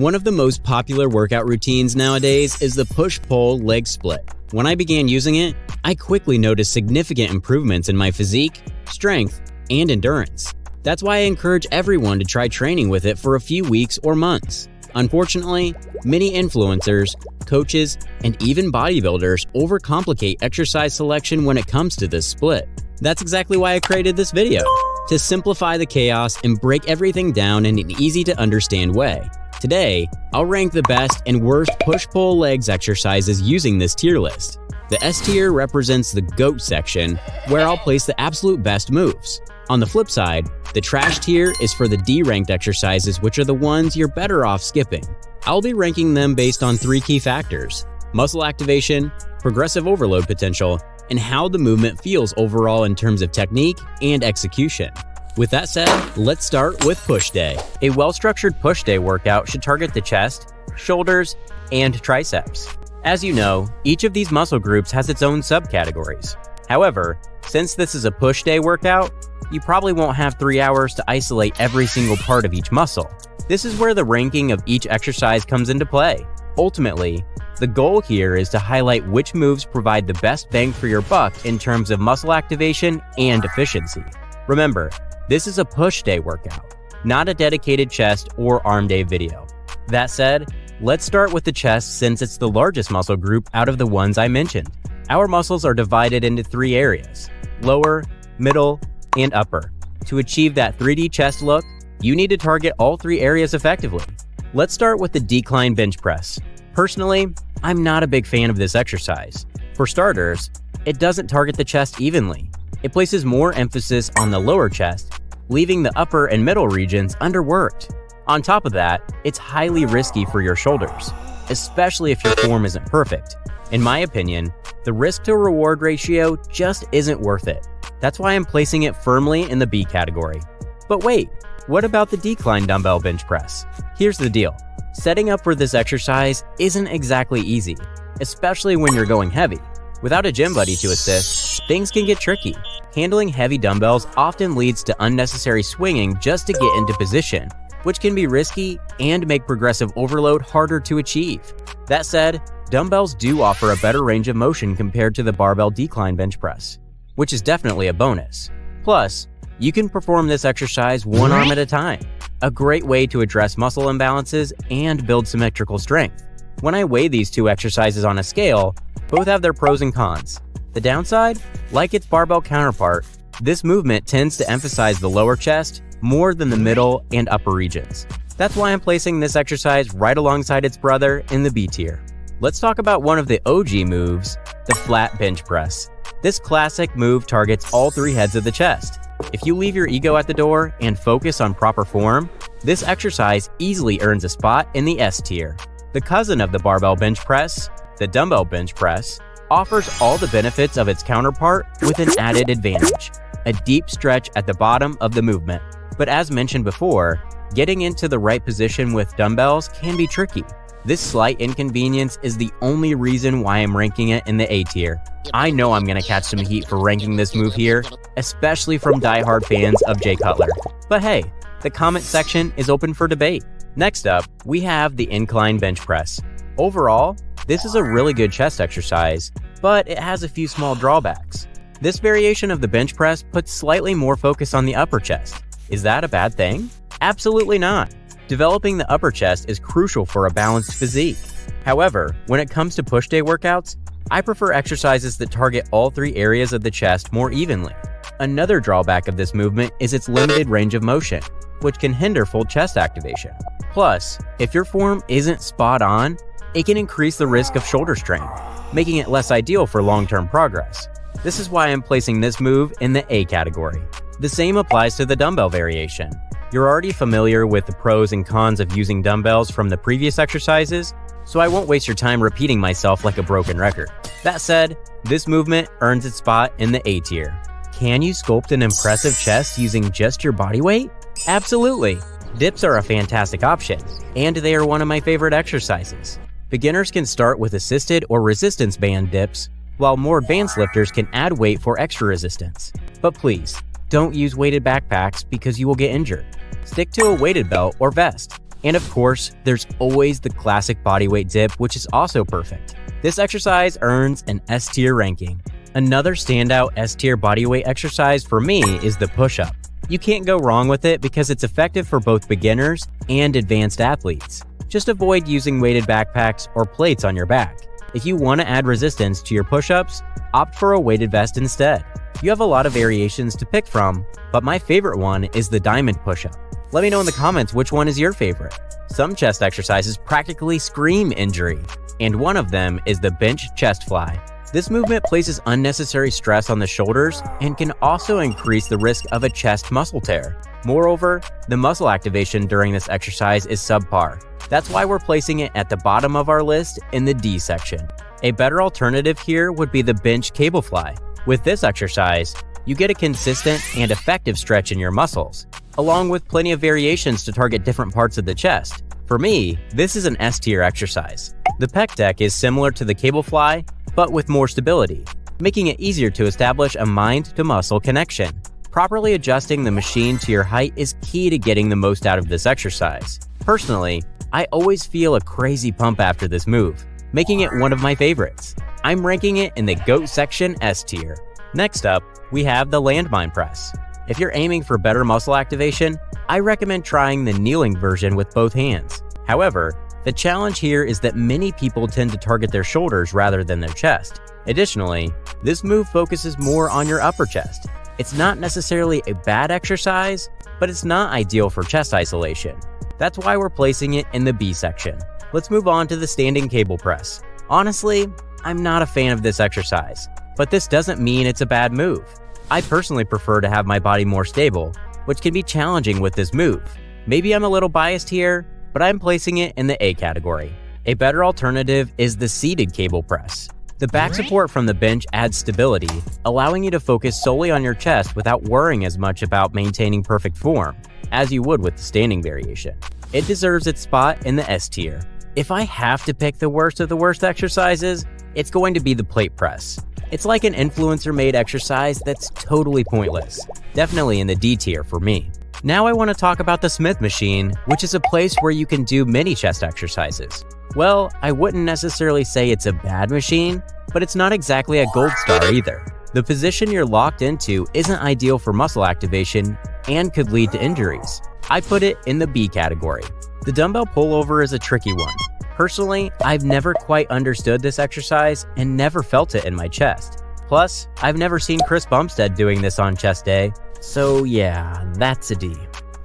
One of the most popular workout routines nowadays is the push-pull leg split. When I began using it, I quickly noticed significant improvements in my physique, strength, and endurance. That's why I encourage everyone to try training with it for a few weeks or months. Unfortunately, many influencers, coaches, and even bodybuilders overcomplicate exercise selection when it comes to this split. That's exactly why I created this video, to simplify the chaos and break everything down in an easy-to-understand way. Today, I'll rank the best and worst push-pull legs exercises using this tier list. The S tier represents the GOAT section, where I'll place the absolute best moves. On the flip side, the trash tier is for the D-ranked exercises, which are the ones you're better off skipping. I'll be ranking them based on 3 key factors: muscle activation, progressive overload potential, and how the movement feels overall in terms of technique and execution. With that said, let's start with push day. A well-structured push day workout should target the chest, shoulders, and triceps. As you know, each of these muscle groups has its own subcategories. However, since this is a push day workout, you probably won't have 3 hours to isolate every single part of each muscle. This is where the ranking of each exercise comes into play. Ultimately, the goal here is to highlight which moves provide the best bang for your buck in terms of muscle activation and efficiency. Remember, this is a push day workout, not a dedicated chest or arm day video. That said, let's start with the chest since it's the largest muscle group out of the ones I mentioned. Our muscles are divided into 3 areas: lower, middle, and upper. To achieve that 3D chest look, you need to target all 3 areas effectively. Let's start with the decline bench press. Personally, I'm not a big fan of this exercise. For starters, it doesn't target the chest evenly. It places more emphasis on the lower chest, leaving the upper and middle regions underworked. On top of that, it's highly risky for your shoulders, especially if your form isn't perfect. In my opinion, the risk-to-reward ratio just isn't worth it. That's why I'm placing it firmly in the B category. But wait, what about the decline dumbbell bench press? Here's the deal. Setting up for this exercise isn't exactly easy, especially when you're going heavy. Without a gym buddy to assist, things can get tricky. Handling heavy dumbbells often leads to unnecessary swinging just to get into position, which can be risky and make progressive overload harder to achieve. That said, dumbbells do offer a better range of motion compared to the barbell decline bench press, which is definitely a bonus. Plus, you can perform this exercise one arm at a time, a great way to address muscle imbalances and build symmetrical strength. When I weigh these 2 exercises on a scale, both have their pros and cons. The downside, like its barbell counterpart, this movement tends to emphasize the lower chest more than the middle and upper regions. That's why I'm placing this exercise right alongside its brother in the B tier. Let's talk about one of the OG moves, the flat bench press. This classic move targets all 3 heads of the chest. If you leave your ego at the door and focus on proper form, this exercise easily earns a spot in the S tier. The cousin of the barbell bench press, the dumbbell bench press, offers all the benefits of its counterpart with an added advantage: a deep stretch at the bottom of the movement. But as mentioned before, getting into the right position with dumbbells can be tricky. This slight inconvenience is the only reason why I'm ranking it in the A tier. I know I'm gonna catch some heat for ranking this move here, especially from diehard fans of Jay Cutler. But hey, the comment section is open for debate. Next up, we have the incline bench press. Overall, this is a really good chest exercise, but it has a few small drawbacks. This variation of the bench press puts slightly more focus on the upper chest. Is that a bad thing? Absolutely not. Developing the upper chest is crucial for a balanced physique. However, when it comes to push day workouts, I prefer exercises that target all 3 areas of the chest more evenly. Another drawback of this movement is its limited range of motion, which can hinder full chest activation. Plus, if your form isn't spot on, it can increase the risk of shoulder strain, making it less ideal for long-term progress. This is why I'm placing this move in the A category. The same applies to the dumbbell variation. You're already familiar with the pros and cons of using dumbbells from the previous exercises, so I won't waste your time repeating myself like a broken record. That said, this movement earns its spot in the A tier. Can you sculpt an impressive chest using just your body weight? Absolutely. Dips are a fantastic option, and they are one of my favorite exercises. Beginners can start with assisted or resistance band dips, while more advanced lifters can add weight for extra resistance. But please, don't use weighted backpacks because you will get injured. Stick to a weighted belt or vest. And of course, there's always the classic bodyweight dip, which is also perfect. This exercise earns an S tier ranking. Another standout S tier bodyweight exercise for me is the push-up. You can't go wrong with it because it's effective for both beginners and advanced athletes. Just avoid using weighted backpacks or plates on your back. If you want to add resistance to your push-ups, opt for a weighted vest instead. You have a lot of variations to pick from, but my favorite one is the diamond push-up. Let me know in the comments which one is your favorite. Some chest exercises practically scream injury, and one of them is the bench chest fly. This movement places unnecessary stress on the shoulders and can also increase the risk of a chest muscle tear. Moreover, the muscle activation during this exercise is subpar. That's why we're placing it at the bottom of our list in the D section. A better alternative here would be the bench cable fly. With this exercise, you get a consistent and effective stretch in your muscles, along with plenty of variations to target different parts of the chest. For me, this is an S tier exercise. The pec deck is similar to the cable fly, but with more stability, making it easier to establish a mind-to-muscle connection. Properly adjusting the machine to your height is key to getting the most out of this exercise. Personally, I always feel a crazy pump after this move, making it one of my favorites. I'm ranking it in the GOAT section S tier. Next up, we have the landmine press. If you're aiming for better muscle activation, I recommend trying the kneeling version with both hands. However, the challenge here is that many people tend to target their shoulders rather than their chest. Additionally, this move focuses more on your upper chest. It's not necessarily a bad exercise, but it's not ideal for chest isolation. That's why we're placing it in the B section. Let's move on to the standing cable press. Honestly, I'm not a fan of this exercise, but this doesn't mean it's a bad move. I personally prefer to have my body more stable, which can be challenging with this move. Maybe I'm a little biased here, but I'm placing it in the A category. A better alternative is the seated cable press. The back support from the bench adds stability, allowing you to focus solely on your chest without worrying as much about maintaining perfect form, as you would with the standing variation. It deserves its spot in the S tier. If I have to pick the worst of the worst exercises, it's going to be the plate press. It's like an influencer-made exercise that's totally pointless. Definitely in the D tier for me. Now I want to talk about the Smith machine, which is a place where you can do many chest exercises. Well, I wouldn't necessarily say it's a bad machine, but it's not exactly a gold star either. The position you're locked into isn't ideal for muscle activation and could lead to injuries. I put it in the B category. The dumbbell pullover is a tricky one. Personally, I've never quite understood this exercise and never felt it in my chest. Plus, I've never seen Chris Bumstead doing this on chest day, so yeah, that's a D.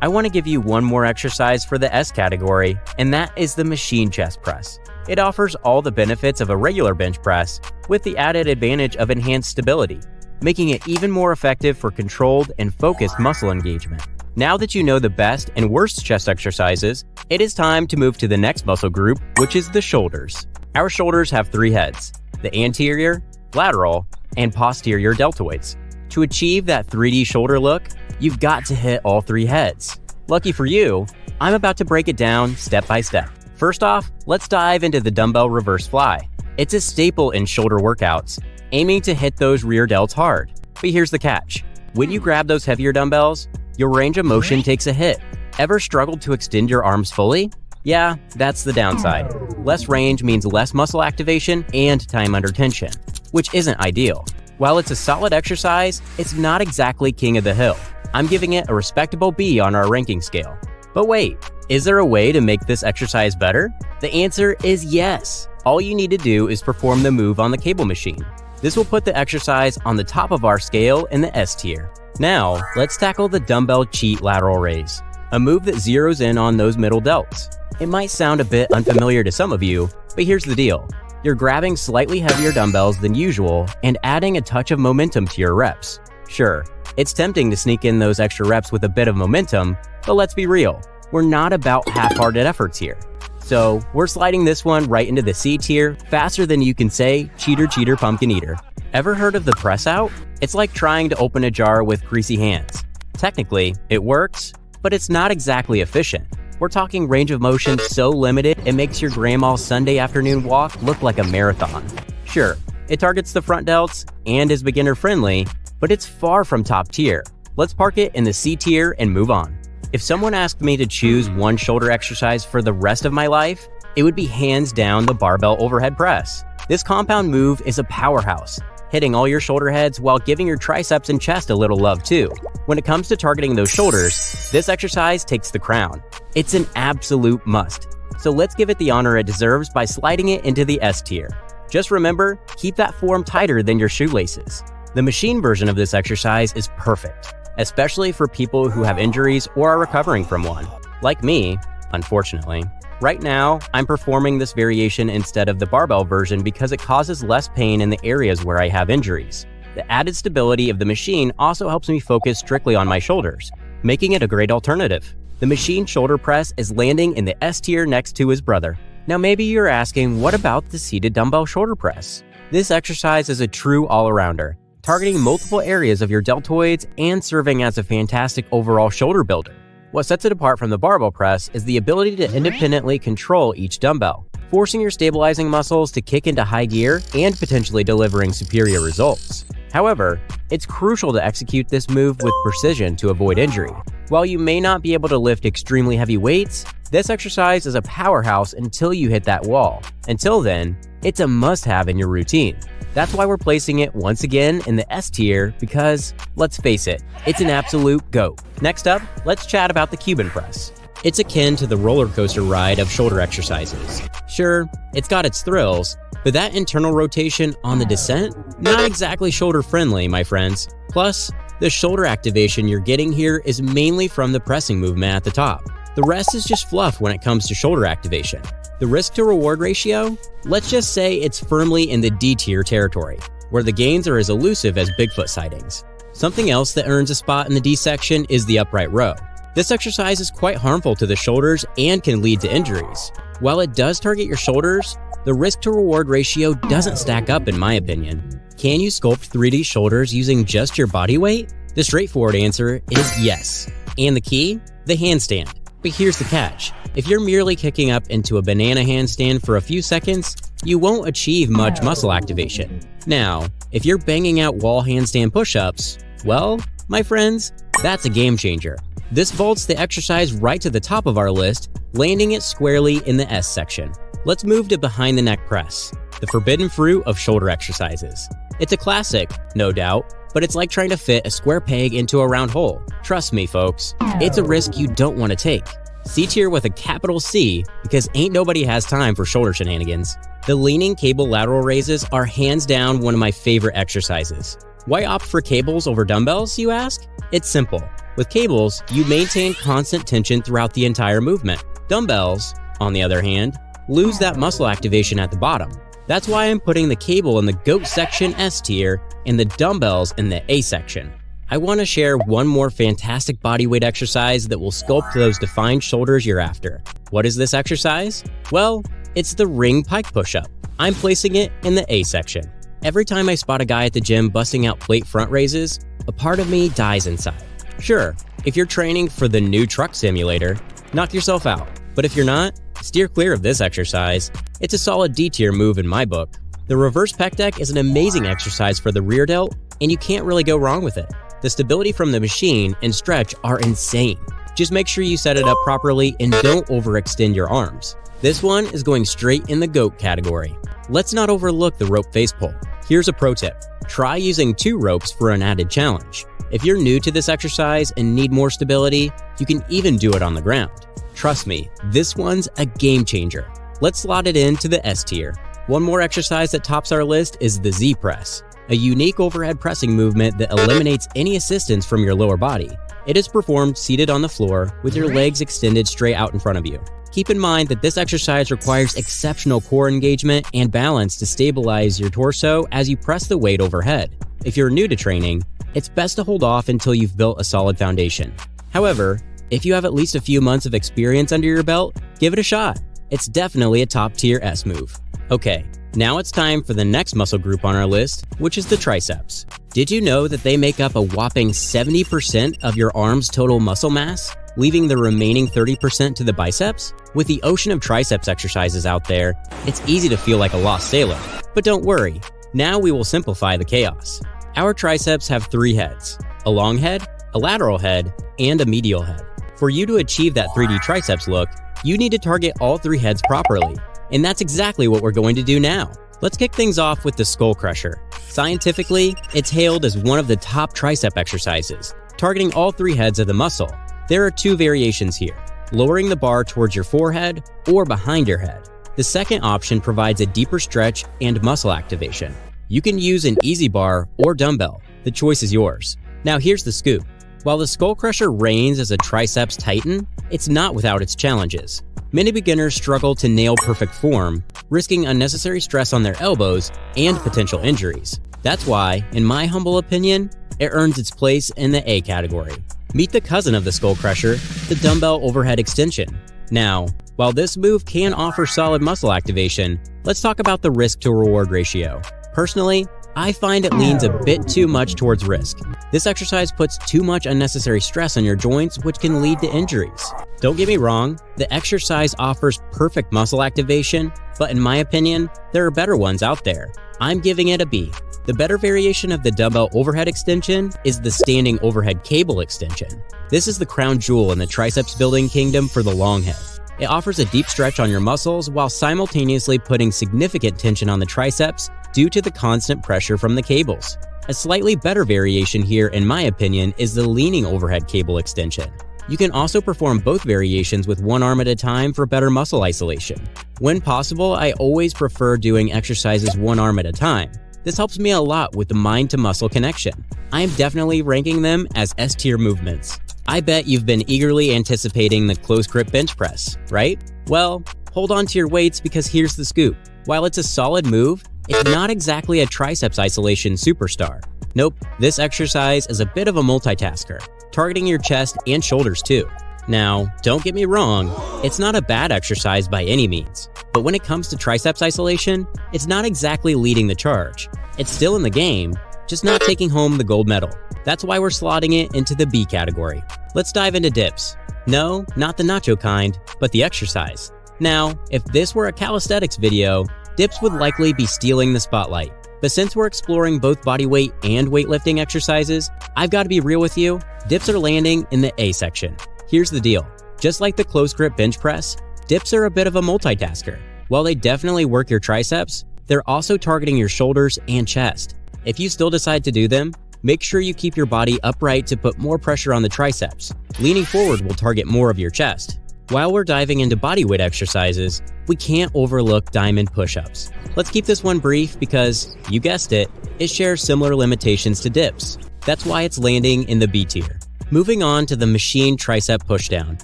I want to give you one more exercise for the S category, and that is the machine chest press. It offers all the benefits of a regular bench press, with the added advantage of enhanced stability, making it even more effective for controlled and focused muscle engagement. Now that you know the best and worst chest exercises, it is time to move to the next muscle group, which is the shoulders. Our shoulders have 3 heads: the anterior, lateral, and posterior deltoids. To achieve that 3D shoulder look, you've got to hit all 3 heads. Lucky for you, I'm about to break it down step by step. First off, let's dive into the dumbbell reverse fly. It's a staple in shoulder workouts, aiming to hit those rear delts hard. But here's the catch. When you grab those heavier dumbbells, your range of motion takes a hit. Ever struggled to extend your arms fully? Yeah, that's the downside. Less range means less muscle activation and time under tension, which isn't ideal. While it's a solid exercise, it's not exactly king of the hill. I'm giving it a respectable B on our ranking scale. But wait, is there a way to make this exercise better? The answer is yes. All you need to do is perform the move on the cable machine. This will put the exercise on the top of our scale in the S tier. Now, let's tackle the dumbbell cheat lateral raise, a move that zeroes in on those middle delts. It might sound a bit unfamiliar to some of you, but here's the deal. You're grabbing slightly heavier dumbbells than usual and adding a touch of momentum to your reps. Sure, it's tempting to sneak in those extra reps with a bit of momentum, but let's be real, we're not about half-hearted efforts here. So we're sliding this one right into the C tier faster than you can say cheater, cheater, pumpkin eater. Ever heard of the press out? It's like trying to open a jar with greasy hands. Technically, it works, but it's not exactly efficient. We're talking range of motion so limited it makes your grandma's Sunday afternoon walk look like a marathon. Sure, it targets the front delts and is beginner friendly, but it's far from top tier. Let's park it in the C tier and move on. If someone asked me to choose one shoulder exercise for the rest of my life, it would be hands down the barbell overhead press. This compound move is a powerhouse, hitting all your shoulder heads while giving your triceps and chest a little love too. When it comes to targeting those shoulders, this exercise takes the crown. It's an absolute must. So let's give it the honor it deserves by sliding it into the S tier. Just remember, keep that form tighter than your shoelaces. The machine version of this exercise is perfect, especially for people who have injuries or are recovering from one. Like me, unfortunately. Right now, I'm performing this variation instead of the barbell version because it causes less pain in the areas where I have injuries. The added stability of the machine also helps me focus strictly on my shoulders, making it a great alternative. The machine shoulder press is landing in the S tier next to his brother. Now maybe you're asking, what about the seated dumbbell shoulder press? This exercise is a true all-arounder, targeting multiple areas of your deltoids and serving as a fantastic overall shoulder builder. What sets it apart from the barbell press is the ability to independently control each dumbbell, forcing your stabilizing muscles to kick into high gear and potentially delivering superior results. However, it's crucial to execute this move with precision to avoid injury. While you may not be able to lift extremely heavy weights, this exercise is a powerhouse until you hit that wall. Until then, it's a must-have in your routine. That's why we're placing it once again in the S tier because, let's face it, it's an absolute GOAT. Next up, let's chat about the Cuban press. It's akin to the roller coaster ride of shoulder exercises. Sure, it's got its thrills, but that internal rotation on the descent? Not exactly shoulder friendly, my friends. Plus, the shoulder activation you're getting here is mainly from the pressing movement at the top. The rest is just fluff when it comes to shoulder activation. The risk to reward ratio? Let's just say it's firmly in the D tier territory, where the gains are as elusive as Bigfoot sightings. Something else that earns a spot in the D section is the upright row. This exercise is quite harmful to the shoulders and can lead to injuries. While it does target your shoulders, the risk to reward ratio doesn't stack up in my opinion. Can you sculpt 3D shoulders using just your body weight? The straightforward answer is yes. And the key? The handstand. But here's the catch. If you're merely kicking up into a banana handstand for a few seconds, you won't achieve much muscle activation. Now, if you're banging out wall handstand push-ups, well, my friends, that's a game changer. This vaults the exercise right to the top of our list, landing it squarely in the S section. Let's move to behind the neck press, the forbidden fruit of shoulder exercises. It's a classic, no doubt, but it's like trying to fit a square peg into a round hole. Trust me, folks, it's a risk you don't want to take. C tier with a capital C because ain't nobody has time for shoulder shenanigans. The leaning cable lateral raises are hands down one of my favorite exercises. Why opt for cables over dumbbells, you ask? It's simple. With cables, you maintain constant tension throughout the entire movement. Dumbbells, on the other hand, lose that muscle activation at the bottom. That's why I'm putting the cable in the GOAT section S tier and the dumbbells in the A section. I want to share one more fantastic bodyweight exercise that will sculpt those defined shoulders you're after. What is this exercise? Well, it's the ring pike push-up. I'm placing it in the A section. Every time I spot a guy at the gym busting out plate front raises, a part of me dies inside. Sure, if you're training for the new truck simulator, knock yourself out. But if you're not, steer clear of this exercise. It's a solid D tier move in my book. The reverse pec deck is an amazing exercise for the rear delt, and you can't really go wrong with it. The stability from the machine and stretch are insane. Just make sure you set it up properly and don't overextend your arms. This one is going straight in the GOAT category. Let's not overlook the rope face pull. Here's a pro tip. Try using 2 ropes for an added challenge. If you're new to this exercise and need more stability, you can even do it on the ground. Trust me, this one's a game changer. Let's slot it into the S tier. One more exercise that tops our list is the Z press, a unique overhead pressing movement that eliminates any assistance from your lower body. It is performed seated on the floor with your legs extended straight out in front of you. Keep in mind that this exercise requires exceptional core engagement and balance to stabilize your torso as you press the weight overhead. If you're new to training, it's best to hold off until you've built a solid foundation. However, if you have at least a few months of experience under your belt, give it a shot. It's definitely a top tier S move. Okay, now it's time for the next muscle group on our list, which is the triceps. Did you know that they make up a whopping 70% of your arm's total muscle mass, leaving the remaining 30% to the biceps? With the ocean of triceps exercises out there, it's easy to feel like a lost sailor. But don't worry, now we will simplify the chaos. Our triceps have 3 heads: a long head, a lateral head, and a medial head. For you to achieve that 3D triceps look, you need to target all 3 heads properly. And that's exactly what we're going to do now. Let's kick things off with the skull crusher. Scientifically, it's hailed as one of the top tricep exercises, targeting all 3 heads of the muscle. There are 2 variations here, lowering the bar towards your forehead or behind your head. The second option provides a deeper stretch and muscle activation. You can use an easy bar or dumbbell. The choice is yours. Now here's the scoop. While the skull crusher reigns as a triceps titan, it's not without its challenges. Many beginners struggle to nail perfect form, risking unnecessary stress on their elbows and potential injuries. That's why, in my humble opinion, it earns its place in the A category. Meet the cousin of the skull crusher, the dumbbell overhead extension. Now, while this move can offer solid muscle activation, let's talk about the risk to reward ratio. Personally, I find it leans a bit too much towards risk. This exercise puts too much unnecessary stress on your joints, which can lead to injuries. Don't get me wrong, the exercise offers perfect muscle activation, but in my opinion, there are better ones out there. I'm giving it a B. The better variation of the dumbbell overhead extension is the standing overhead cable extension. This is the crown jewel in the triceps building kingdom for the long head. It offers a deep stretch on your muscles while simultaneously putting significant tension on the triceps due to the constant pressure from the cables. A slightly better variation here, in my opinion, is the leaning overhead cable extension. You can also perform both variations with one arm at a time for better muscle isolation. When possible, I always prefer doing exercises one arm at a time. This helps me a lot with the mind-to-muscle connection. I'm definitely ranking them as S-tier movements. I bet you've been eagerly anticipating the close grip bench press, right? Well, hold on to your weights because here's the scoop. While it's a solid move, it's not exactly a triceps isolation superstar. Nope, this exercise is a bit of a multitasker, targeting your chest and shoulders too. Now, don't get me wrong, it's not a bad exercise by any means, but when it comes to triceps isolation, it's not exactly leading the charge. It's still in the game, just not taking home the gold medal. That's why we're slotting it into the B category. Let's dive into dips. No, not the nacho kind, but the exercise. Now, if this were a calisthenics video, dips would likely be stealing the spotlight. But since we're exploring both bodyweight and weightlifting exercises, I've got to be real with you, dips are landing in the A section. Here's the deal. Just like the close grip bench press, dips are a bit of a multitasker. While they definitely work your triceps, they're also targeting your shoulders and chest. If you still decide to do them, make sure you keep your body upright to put more pressure on the triceps. Leaning forward will target more of your chest. While we're diving into bodyweight exercises, we can't overlook diamond push-ups. Let's keep this one brief because, you guessed it, it shares similar limitations to dips. That's why it's landing in the B tier. Moving on to the machine tricep pushdown.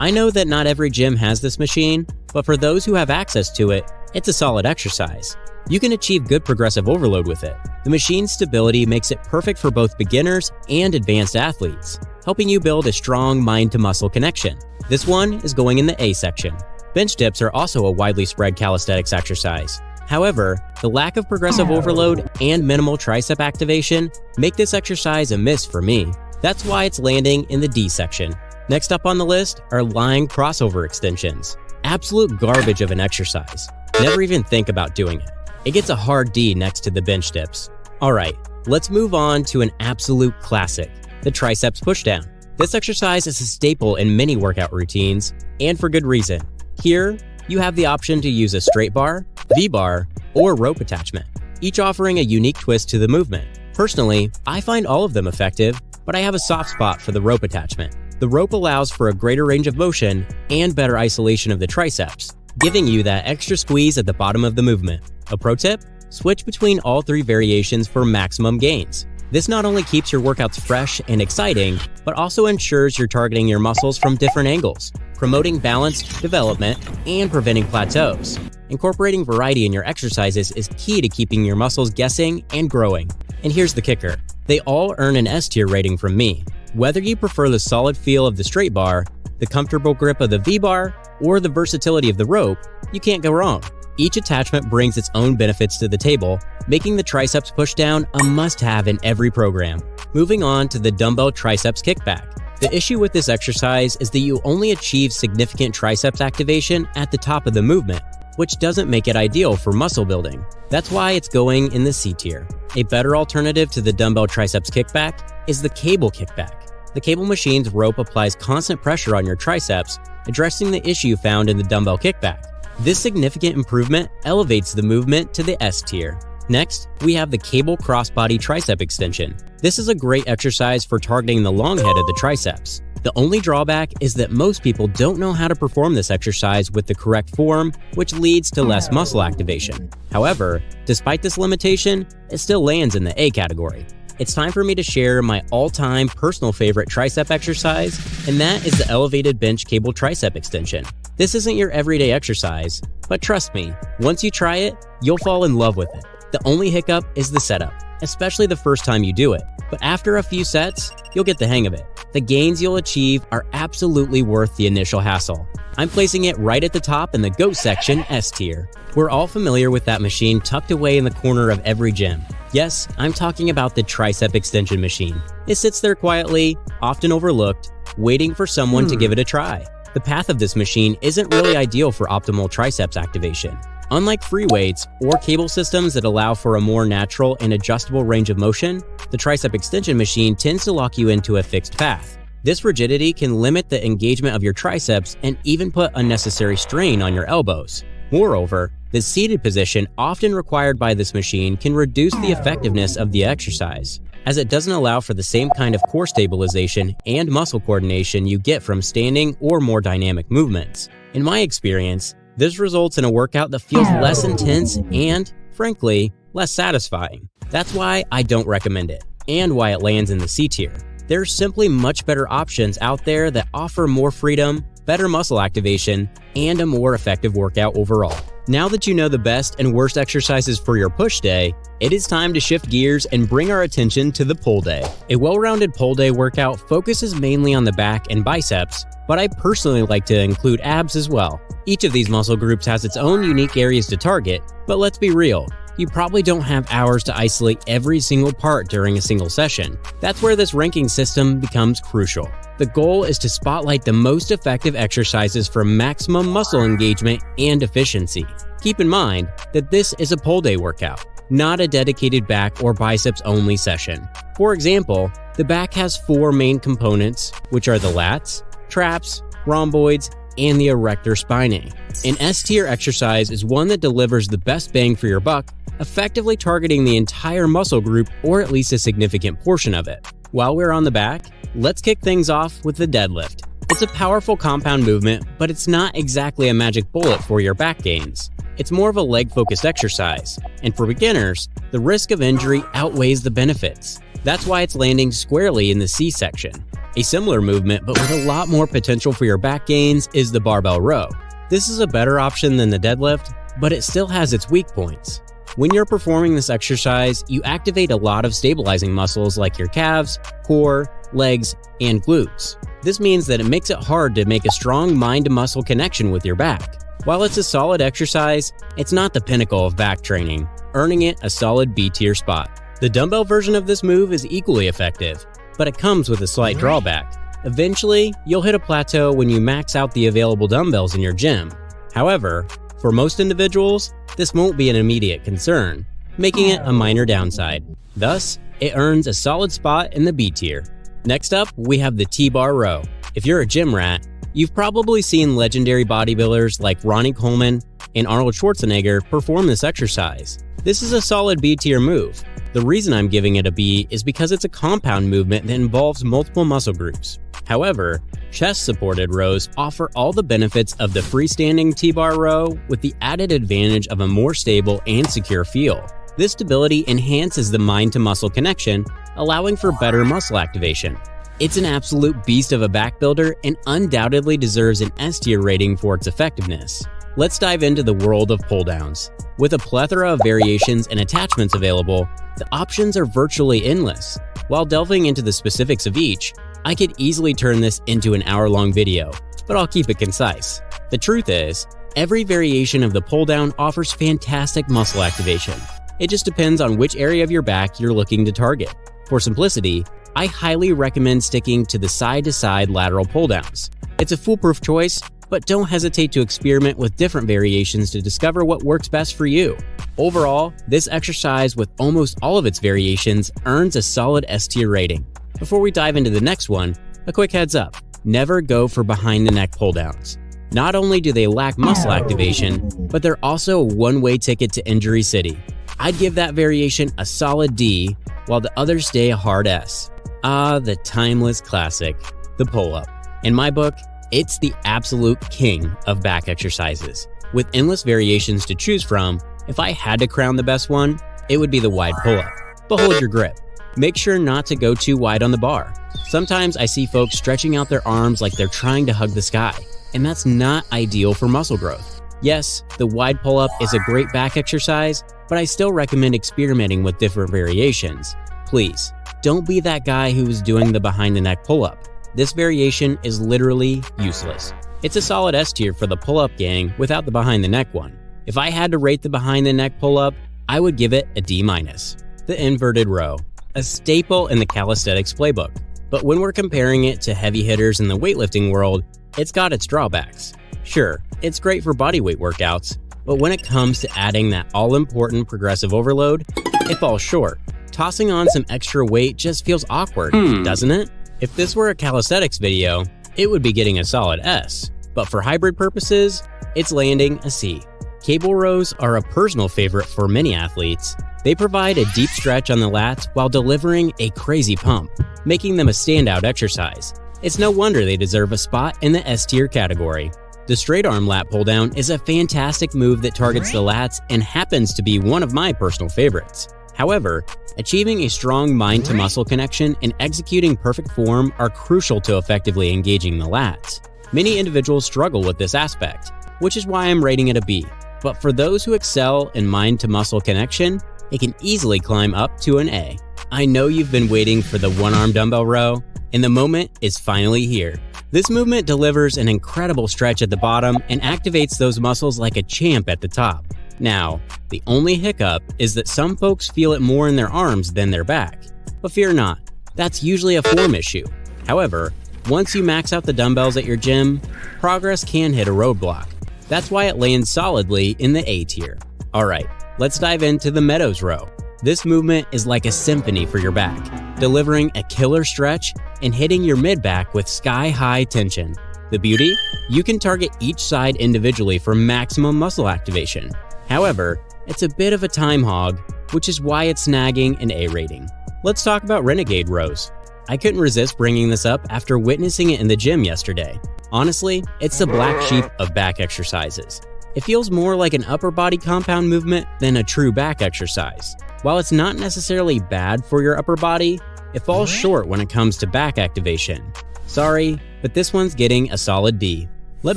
I know that not every gym has this machine, but for those who have access to it, it's a solid exercise. You can achieve good progressive overload with it. The machine's stability makes it perfect for both beginners and advanced athletes, helping you build a strong mind-to-muscle connection. This one is going in the A section. Bench dips are also a widely spread calisthenics exercise. However, the lack of progressive overload and minimal tricep activation make this exercise a miss for me. That's why it's landing in the D section. Next up on the list are lying crossover extensions. Absolute garbage of an exercise. Never even think about doing it. It gets a hard D next to the bench dips. Alright, let's move on to an absolute classic, the triceps pushdown. This exercise is a staple in many workout routines, and for good reason. Here, you have the option to use a straight bar, V-bar, or rope attachment, each offering a unique twist to the movement. Personally, I find all of them effective, but I have a soft spot for the rope attachment. The rope allows for a greater range of motion and better isolation of the triceps, giving you that extra squeeze at the bottom of the movement. A pro tip? Switch between all 3 variations for maximum gains. This not only keeps your workouts fresh and exciting, but also ensures you're targeting your muscles from different angles, promoting balanced development and preventing plateaus. Incorporating variety in your exercises is key to keeping your muscles guessing and growing. And here's the kicker. They all earn an S-tier rating from me. Whether you prefer the solid feel of the straight bar, the comfortable grip of the V-bar, or the versatility of the rope, you can't go wrong. Each attachment brings its own benefits to the table, making the triceps pushdown a must-have in every program. Moving on to the dumbbell triceps kickback. The issue with this exercise is that you only achieve significant triceps activation at the top of the movement, which doesn't make it ideal for muscle building. That's why it's going in the C tier. A better alternative to the dumbbell triceps kickback is the cable kickback. The cable machine's rope applies constant pressure on your triceps, addressing the issue found in the dumbbell kickback. This significant improvement elevates the movement to the S tier. Next, we have the cable crossbody tricep extension. This is a great exercise for targeting the long head of the triceps. The only drawback is that most people don't know how to perform this exercise with the correct form, which leads to less muscle activation. However, despite this limitation, it still lands in the A category. It's time for me to share my all-time personal favorite tricep exercise, and that is the elevated bench cable tricep extension. This isn't your everyday exercise, but trust me, once you try it, you'll fall in love with it. The only hiccup is the setup, especially the first time you do it. But after a few sets, you'll get the hang of it. The gains you'll achieve are absolutely worth the initial hassle. I'm placing it right at the top in the GOAT section, S tier. We're all familiar with that machine tucked away in the corner of every gym. Yes, I'm talking about the tricep extension machine. It sits there quietly, often overlooked, waiting for someone to give it a try. The path of this machine isn't really ideal for optimal triceps activation. Unlike free weights or cable systems that allow for a more natural and adjustable range of motion, the tricep extension machine tends to lock you into a fixed path. This rigidity can limit the engagement of your triceps and even put unnecessary strain on your elbows. Moreover, the seated position often required by this machine can reduce the effectiveness of the exercise, as it doesn't allow for the same kind of core stabilization and muscle coordination you get from standing or more dynamic movements. In my experience, this results in a workout that feels less intense and, frankly, less satisfying. That's why I don't recommend it, and why it lands in the C tier. There's simply much better options out there that offer more freedom, better muscle activation, and a more effective workout overall. Now that you know the best and worst exercises for your push day, it is time to shift gears and bring our attention to the pull day. A well-rounded pull day workout focuses mainly on the back and biceps, but I personally like to include abs as well. Each of these muscle groups has its own unique areas to target, but let's be real, you probably don't have hours to isolate every single part during a single session. That's where this ranking system becomes crucial. The goal is to spotlight the most effective exercises for maximum muscle engagement and efficiency. Keep in mind that this is a pull day workout, not a dedicated back or biceps only session. For example, the back has 4 main components, which are the lats, traps, rhomboids, and the erector spinae. An S tier exercise is one that delivers the best bang for your buck, effectively targeting the entire muscle group or at least a significant portion of it. While we're on the back, let's kick things off with the deadlift. It's a powerful compound movement, but it's not exactly a magic bullet for your back gains. It's more of a leg-focused exercise, and for beginners, the risk of injury outweighs the benefits. That's why it's landing squarely in the C section. A similar movement, but with a lot more potential for your back gains, is the barbell row. This is a better option than the deadlift, but it still has its weak points. When you're performing this exercise, you activate a lot of stabilizing muscles like your calves, core, legs, and glutes. This means that it makes it hard to make a strong mind-to-muscle connection with your back. While it's a solid exercise, it's not the pinnacle of back training, earning it a solid B tier spot. The dumbbell version of this move is equally effective, but it comes with a slight drawback. Eventually, you'll hit a plateau when you max out the available dumbbells in your gym. However, for most individuals, this won't be an immediate concern, making it a minor downside. Thus, it earns a solid spot in the B tier. Next up, we have the T-bar row. If you're a gym rat, you've probably seen legendary bodybuilders like Ronnie Coleman and Arnold Schwarzenegger perform this exercise. This is a solid B tier move. The reason I'm giving it a B is because it's a compound movement that involves multiple muscle groups. However, chest-supported rows offer all the benefits of the freestanding T-bar row with the added advantage of a more stable and secure feel. This stability enhances the mind-to-muscle connection, allowing for better muscle activation. It's an absolute beast of a back builder and undoubtedly deserves an S tier rating for its effectiveness. Let's dive into the world of pull-downs. With a plethora of variations and attachments available, the options are virtually endless. While delving into the specifics of each, I could easily turn this into an hour-long video, but I'll keep it concise. The truth is, every variation of the pull-down offers fantastic muscle activation. It just depends on which area of your back you're looking to target. For simplicity, I highly recommend sticking to the side-to-side lateral pull-downs. It's a foolproof choice, but don't hesitate to experiment with different variations to discover what works best for you. Overall, this exercise with almost all of its variations earns a solid S tier rating. Before we dive into the next one, A quick heads up, never go for behind the neck pull downs. Not only do they lack muscle activation, but they're also a one-way ticket to injury city. I'd give that variation a solid D, while the others stay a hard S. Ah, the timeless classic, the pull-up. In my book, it's the absolute king of back exercises. With endless variations to choose from, if I had to crown the best one, it would be the wide pull-up. But hold your grip. Make sure not to go too wide on the bar. Sometimes I see folks stretching out their arms like they're trying to hug the sky, and that's not ideal for muscle growth. Yes, the wide pull-up is a great back exercise, but I still recommend experimenting with different variations. Please, don't be that guy who is doing the behind the neck pull-up. This variation is literally useless. It's a solid S tier for the pull-up gang without the behind the neck one. If I had to rate the behind the neck pull-up, I would give it a D-. The inverted row, a staple in the calisthenics playbook. But when we're comparing it to heavy hitters in the weightlifting world, it's got its drawbacks. Sure, it's great for bodyweight workouts, but when it comes to adding that all-important progressive overload, it falls short. Tossing on some extra weight just feels awkward, doesn't it? If this were a calisthenics video, it would be getting a solid S, but for hybrid purposes, it's landing a C. Cable rows are a personal favorite for many athletes. They provide a deep stretch on the lats while delivering a crazy pump, making them a standout exercise. It's no wonder they deserve a spot in the S tier category. The straight arm lat pull down is a fantastic move that targets the lats and happens to be one of my personal favorites. However, achieving a strong mind-to-muscle connection and executing perfect form are crucial to effectively engaging the lats. Many individuals struggle with this aspect, which is why I'm rating it a B. But for those who excel in mind-to-muscle connection, it can easily climb up to an A. I know you've been waiting for the one-arm dumbbell row, and the moment is finally here. This movement delivers an incredible stretch at the bottom and activates those muscles like a champ at the top. Now, the only hiccup is that some folks feel it more in their arms than their back. But fear not, that's usually a form issue. However, once you max out the dumbbells at your gym, progress can hit a roadblock. That's why it lands solidly in the A tier. Alright, let's dive into the Meadows row. This movement is like a symphony for your back, delivering a killer stretch and hitting your mid-back with sky-high tension. The beauty? You can target each side individually for maximum muscle activation. However, it's a bit of a time hog, which is why it's snagging an A rating. Let's talk about Renegade rows. I couldn't resist bringing this up after witnessing it in the gym yesterday. Honestly, it's the black sheep of back exercises. It feels more like an upper body compound movement than a true back exercise. While it's not necessarily bad for your upper body, it falls short when it comes to back activation. Sorry, but this one's getting a solid D. Let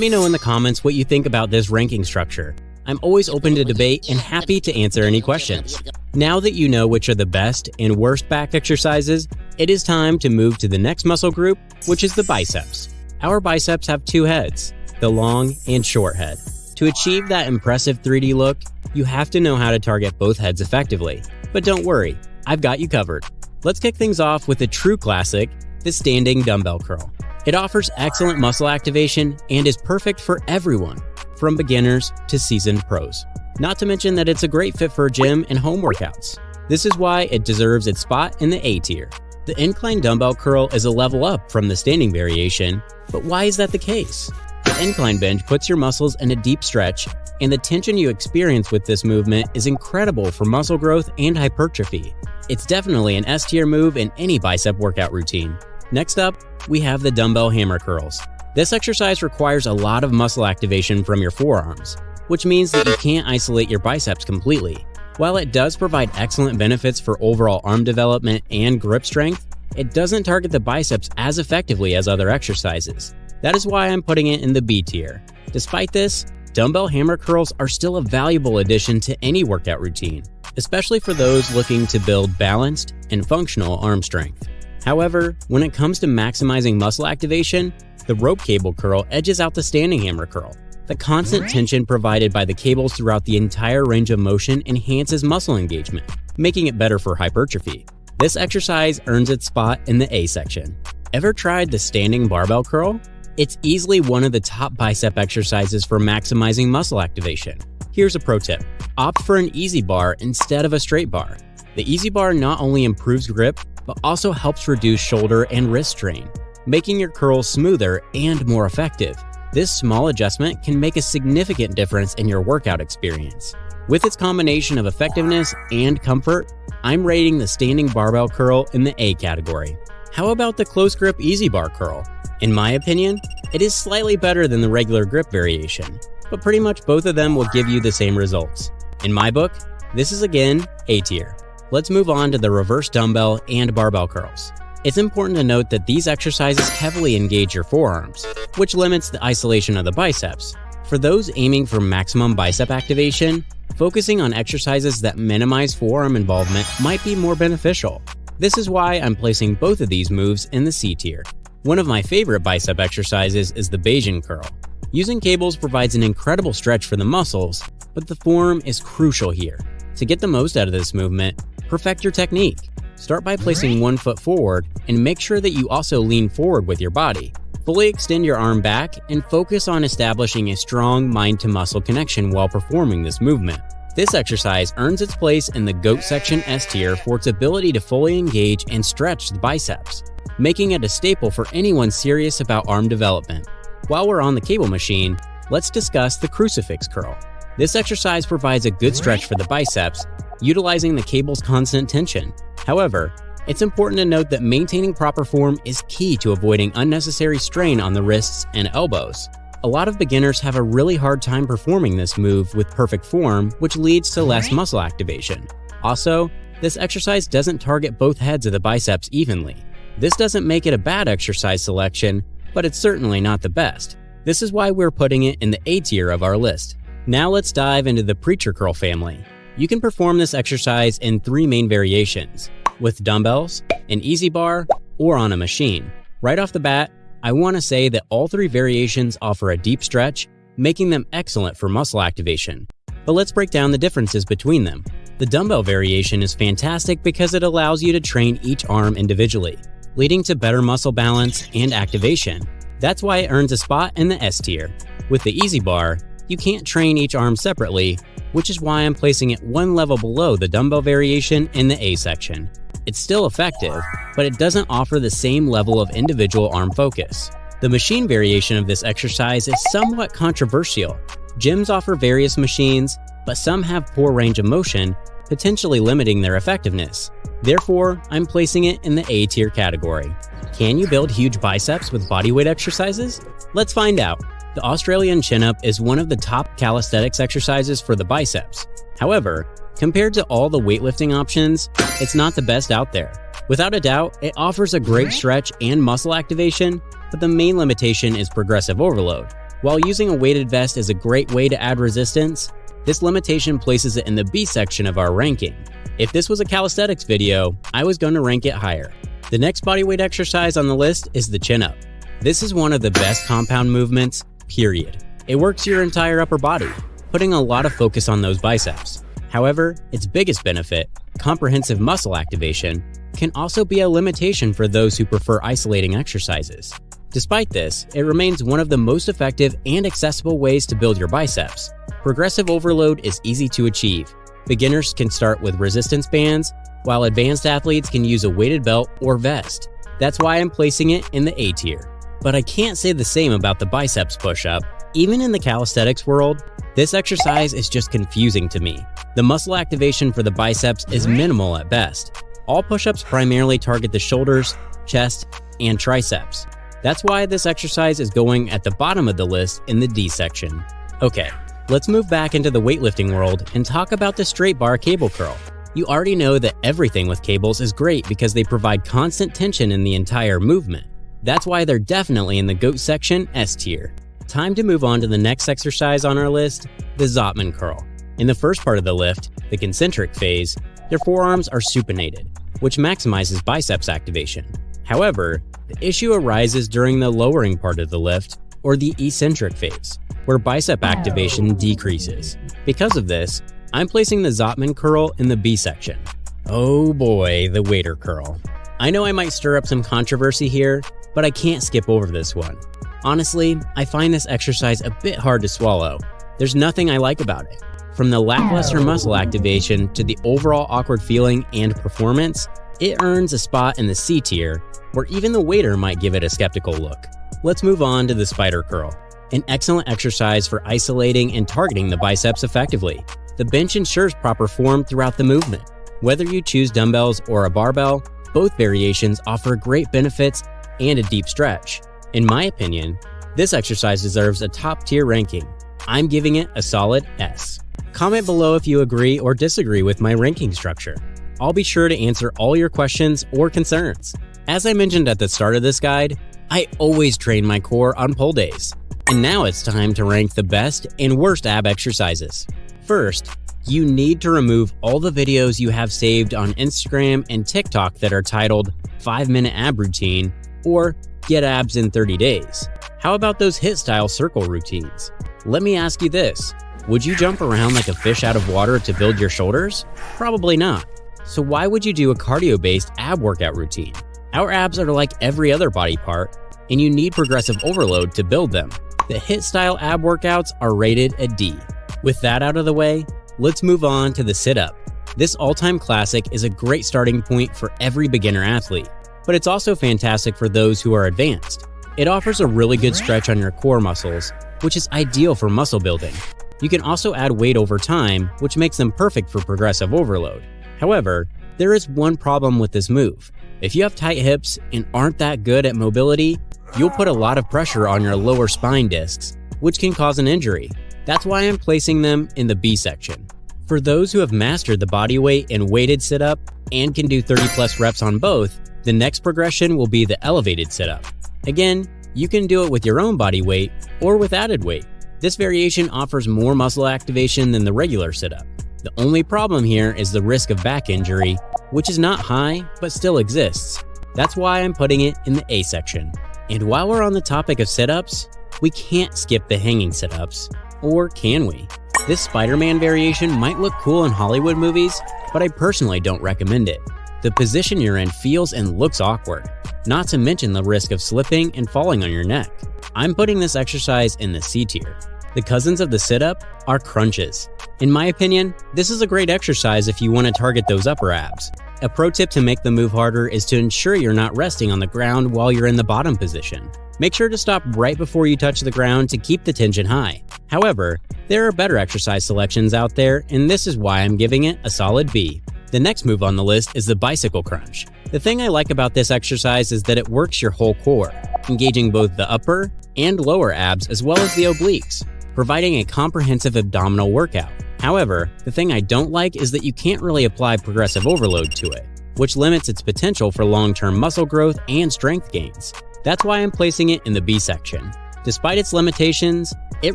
me know in the comments what you think about this ranking structure. I'm always open to debate and happy to answer any questions. Now that you know which are the best and worst back exercises, it is time to move to the next muscle group, which is the biceps. Our biceps have two heads, the long and short head. To achieve that impressive 3D look, you have to know how to target both heads effectively. But don't worry, I've got you covered. Let's kick things off with a true classic, the standing dumbbell curl. It offers excellent muscle activation and is perfect for everyone, from beginners to seasoned pros. Not to mention that it's a great fit for gym and home workouts. This is why it deserves its spot in the A tier. The incline dumbbell curl is a level up from the standing variation, but why is that the case? The incline bench puts your muscles in a deep stretch, and the tension you experience with this movement is incredible for muscle growth and hypertrophy. It's definitely an S tier move in any bicep workout routine. Next up, we have the dumbbell hammer curls. This exercise requires a lot of muscle activation from your forearms, which means that you can't isolate your biceps completely. While it does provide excellent benefits for overall arm development and grip strength, it doesn't target the biceps as effectively as other exercises. That is why I'm putting it in the B tier. Despite this, dumbbell hammer curls are still a valuable addition to any workout routine, especially for those looking to build balanced and functional arm strength. However, when it comes to maximizing muscle activation, the rope cable curl edges out the standing hammer curl. The constant tension provided by the cables throughout the entire range of motion enhances muscle engagement, making it better for hypertrophy. This exercise earns its spot in the A section. Ever tried the standing barbell curl? It's easily one of the top bicep exercises for maximizing muscle activation. Here's a pro tip. Opt for an easy bar instead of a straight bar. The easy bar not only improves grip, but also helps reduce shoulder and wrist strain, making your curls smoother and more effective. This small adjustment can make a significant difference in your workout experience. With its combination of effectiveness and comfort, I'm rating the standing barbell curl in the A category. How about the close grip easy bar curl? In my opinion, it is slightly better than the regular grip variation, but pretty much both of them will give you the same results. In my book, this is again A tier. Let's move on to the reverse dumbbell and barbell curls. It's important to note that these exercises heavily engage your forearms, which limits the isolation of the biceps. For those aiming for maximum bicep activation, focusing on exercises that minimize forearm involvement might be more beneficial. This is why I'm placing both of these moves in the C tier. One of my favorite bicep exercises is the Bayesian curl. Using cables provides an incredible stretch for the muscles, but the form is crucial here. To get the most out of this movement, perfect your technique. Start by placing one foot forward and make sure that you also lean forward with your body. Fully extend your arm back and focus on establishing a strong mind-to-muscle connection while performing this movement. This exercise earns its place in the GOAT section S tier for its ability to fully engage and stretch the biceps, making it a staple for anyone serious about arm development. While we're on the cable machine, let's discuss the crucifix curl. This exercise provides a good stretch for the biceps, utilizing the cable's constant tension. However, it's important to note that maintaining proper form is key to avoiding unnecessary strain on the wrists and elbows. A lot of beginners have a really hard time performing this move with perfect form, which leads to less muscle activation. Also, this exercise doesn't target both heads of the biceps evenly. This doesn't make it a bad exercise selection, but it's certainly not the best. This is why we're putting it in the A tier of our list. Now let's dive into the preacher curl family. You can perform this exercise in 3 main variations: with dumbbells, an easy bar, or on a machine. Right off the bat, I want to say that all 3 variations offer a deep stretch, making them excellent for muscle activation. But let's break down the differences between them. The dumbbell variation is fantastic because it allows you to train each arm individually, leading to better muscle balance and activation. That's why it earns a spot in the S tier. With the easy bar, you can't train each arm separately, which is why I'm placing it one level below the dumbbell variation in the A section. It's still effective, but it doesn't offer the same level of individual arm focus. The machine variation of this exercise is somewhat controversial. Gyms offer various machines, but some have poor range of motion, potentially limiting their effectiveness. Therefore, I'm placing it in the A tier category. Can you build huge biceps with bodyweight exercises? Let's find out. The Australian chin-up is one of the top calisthenics exercises for the biceps. However, compared to all the weightlifting options, it's not the best out there. Without a doubt, it offers a great stretch and muscle activation, but the main limitation is progressive overload. While using a weighted vest is a great way to add resistance, this limitation places it in the B section of our ranking. If this was a calisthenics video, I was going to rank it higher. The next bodyweight exercise on the list is the chin-up. This is one of the best compound movements, period. It works your entire upper body, putting a lot of focus on those biceps. However, its biggest benefit, comprehensive muscle activation, can also be a limitation for those who prefer isolating exercises. Despite this, it remains one of the most effective and accessible ways to build your biceps. Progressive overload is easy to achieve. Beginners can start with resistance bands, while advanced athletes can use a weighted belt or vest. That's why I'm placing it in the A tier. But I can't say the same about the biceps push-up. Even in the calisthenics world, this exercise is just confusing to me. The muscle activation for the biceps is minimal at best. All push-ups primarily target the shoulders, chest, and triceps. That's why this exercise is going at the bottom of the list in the D section. Okay, let's move back into the weightlifting world and talk about the straight bar cable curl. You already know that everything with cables is great because they provide constant tension in the entire movement. That's why they're definitely in the GOAT section S tier. Time to move on to the next exercise on our list, the Zottman curl. In the first part of the lift, the concentric phase, their forearms are supinated, which maximizes biceps activation. However, the issue arises during the lowering part of the lift, or the eccentric phase, where bicep activation decreases. Because of this, I'm placing the Zottman curl in the B section. Oh boy, the waiter curl. I know I might stir up some controversy here, but I can't skip over this one. Honestly, I find this exercise a bit hard to swallow. There's nothing I like about it. From the lackluster muscle activation to the overall awkward feeling and performance, it earns a spot in the C tier, or even the waiter might give it a skeptical look. Let's move on to the spider curl, an excellent exercise for isolating and targeting the biceps effectively. The bench ensures proper form throughout the movement. Whether you choose dumbbells or a barbell, both variations offer great benefits and a deep stretch. In my opinion, this exercise deserves a top-tier ranking. I'm giving it a solid S. Comment below if you agree or disagree with my ranking structure. I'll be sure to answer all your questions or concerns. As I mentioned at the start of this guide, I always train my core on pull days. And now it's time to rank the best and worst ab exercises. First, you need to remove all the videos you have saved on Instagram and TikTok that are titled 5-minute ab routine or get abs in 30 days. How about those HIIT-style circle routines? Let me ask you this. Would you jump around like a fish out of water to build your shoulders? Probably not. So why would you do a cardio-based ab workout routine? Our abs are like every other body part, and you need progressive overload to build them. The HIIT-style ab workouts are rated a D. With that out of the way, let's move on to the sit-up. This all-time classic is a great starting point for every beginner athlete, but it's also fantastic for those who are advanced. It offers a really good stretch on your core muscles, which is ideal for muscle building. You can also add weight over time, which makes them perfect for progressive overload. However, there is one problem with this move. If you have tight hips and aren't that good at mobility, you'll put a lot of pressure on your lower spine discs, which can cause an injury. That's why I'm placing them in the B section. For those who have mastered the body weight and weighted sit-up and can do 30+ reps on both, the next progression will be the elevated sit-up. Again, you can do it with your own body weight or with added weight. This variation offers more muscle activation than the regular sit-up. The only problem here is the risk of back injury, which is not high, but still exists. That's why I'm putting it in the A section. And while we're on the topic of sit-ups, we can't skip the hanging sit-ups. Or can we? This Spider-Man variation might look cool in Hollywood movies, but I personally don't recommend it. The position you're in feels and looks awkward, not to mention the risk of slipping and falling on your neck. I'm putting this exercise in the C tier. The cousins of the sit-up are crunches. In my opinion, this is a great exercise if you want to target those upper abs. A pro tip to make the move harder is to ensure you're not resting on the ground while you're in the bottom position. Make sure to stop right before you touch the ground to keep the tension high. However, there are better exercise selections out there, and this is why I'm giving it a solid B. The next move on the list is the bicycle crunch. The thing I like about this exercise is that it works your whole core, engaging both the upper and lower abs as well as the obliques, providing a comprehensive abdominal workout. However, the thing I don't like is that you can't really apply progressive overload to it, which limits its potential for long-term muscle growth and strength gains. That's why I'm placing it in the B section. Despite its limitations, it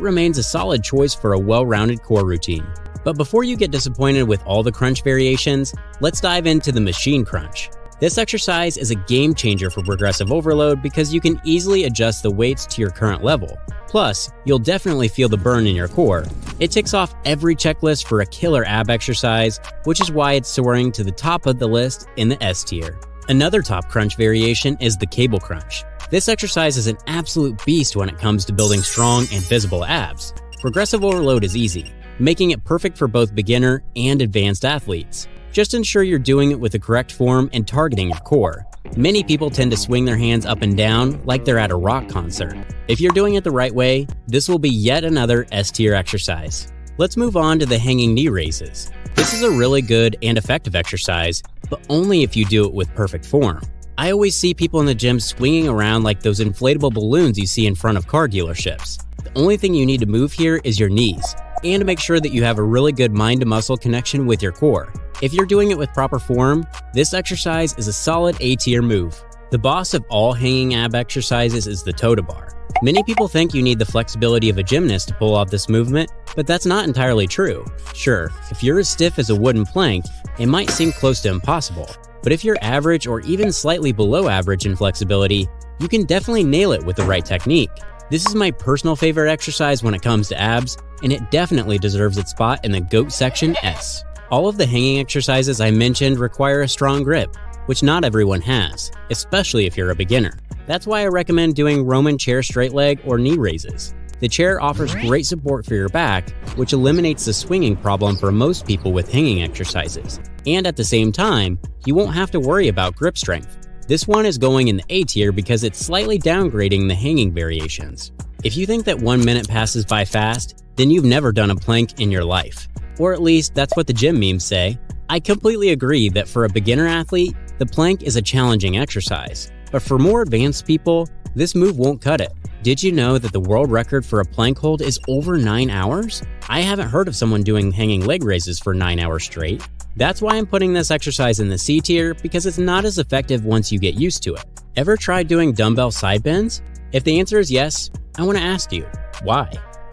remains a solid choice for a well-rounded core routine. But before you get disappointed with all the crunch variations, let's dive into the machine crunch. This exercise is a game changer for progressive overload because you can easily adjust the weights to your current level. Plus, you'll definitely feel the burn in your core. It ticks off every checklist for a killer ab exercise, which is why it's soaring to the top of the list in the S tier. Another top crunch variation is the cable crunch. This exercise is an absolute beast when it comes to building strong and visible abs. Progressive overload is easy, making it perfect for both beginner and advanced athletes. Just ensure you're doing it with the correct form and targeting your core. Many people tend to swing their hands up and down like they're at a rock concert. If you're doing it the right way, this will be yet another S-tier exercise. Let's move on to the hanging knee raises. This is a really good and effective exercise, but only if you do it with perfect form. I always see people in the gym swinging around like those inflatable balloons you see in front of car dealerships. The only thing you need to move here is your knees, and to make sure that you have a really good mind-to-muscle connection with your core. If you're doing it with proper form, this exercise is a solid A-tier move. The boss of all hanging ab exercises is the toe-to bar. Many people think you need the flexibility of a gymnast to pull off this movement, but that's not entirely true. Sure, if you're as stiff as a wooden plank, it might seem close to impossible, but if you're average or even slightly below average in flexibility, you can definitely nail it with the right technique. This is my personal favorite exercise when it comes to abs, and it definitely deserves its spot in the GOAT section S. All of the hanging exercises I mentioned require a strong grip, which not everyone has, especially if you're a beginner. That's why I recommend doing Roman chair straight leg or knee raises. The chair offers great support for your back, which eliminates the swinging problem for most people with hanging exercises. And at the same time, you won't have to worry about grip strength. This one is going in the A tier because it's slightly downgrading the hanging variations. If you think that 1 minute passes by fast, then you've never done a plank in your life. Or at least that's what the gym memes say. I completely agree that for a beginner athlete, the plank is a challenging exercise. But for more advanced people, this move won't cut it. Did you know that the world record for a plank hold is over 9 hours? I haven't heard of someone doing hanging leg raises for 9 hours straight. That's why I'm putting this exercise in the C tier, because it's not as effective once you get used to it. Ever tried doing dumbbell side bends? If the answer is yes, I want to ask you, why?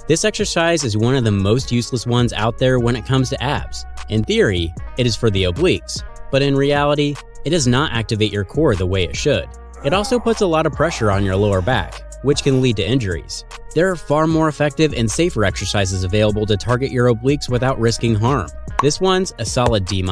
This exercise is one of the most useless ones out there when it comes to abs. In theory, it is for the obliques, but in reality, it does not activate your core the way it should. It also puts a lot of pressure on your lower back, which can lead to injuries. There are far more effective and safer exercises available to target your obliques without risking harm. This one's a solid D-.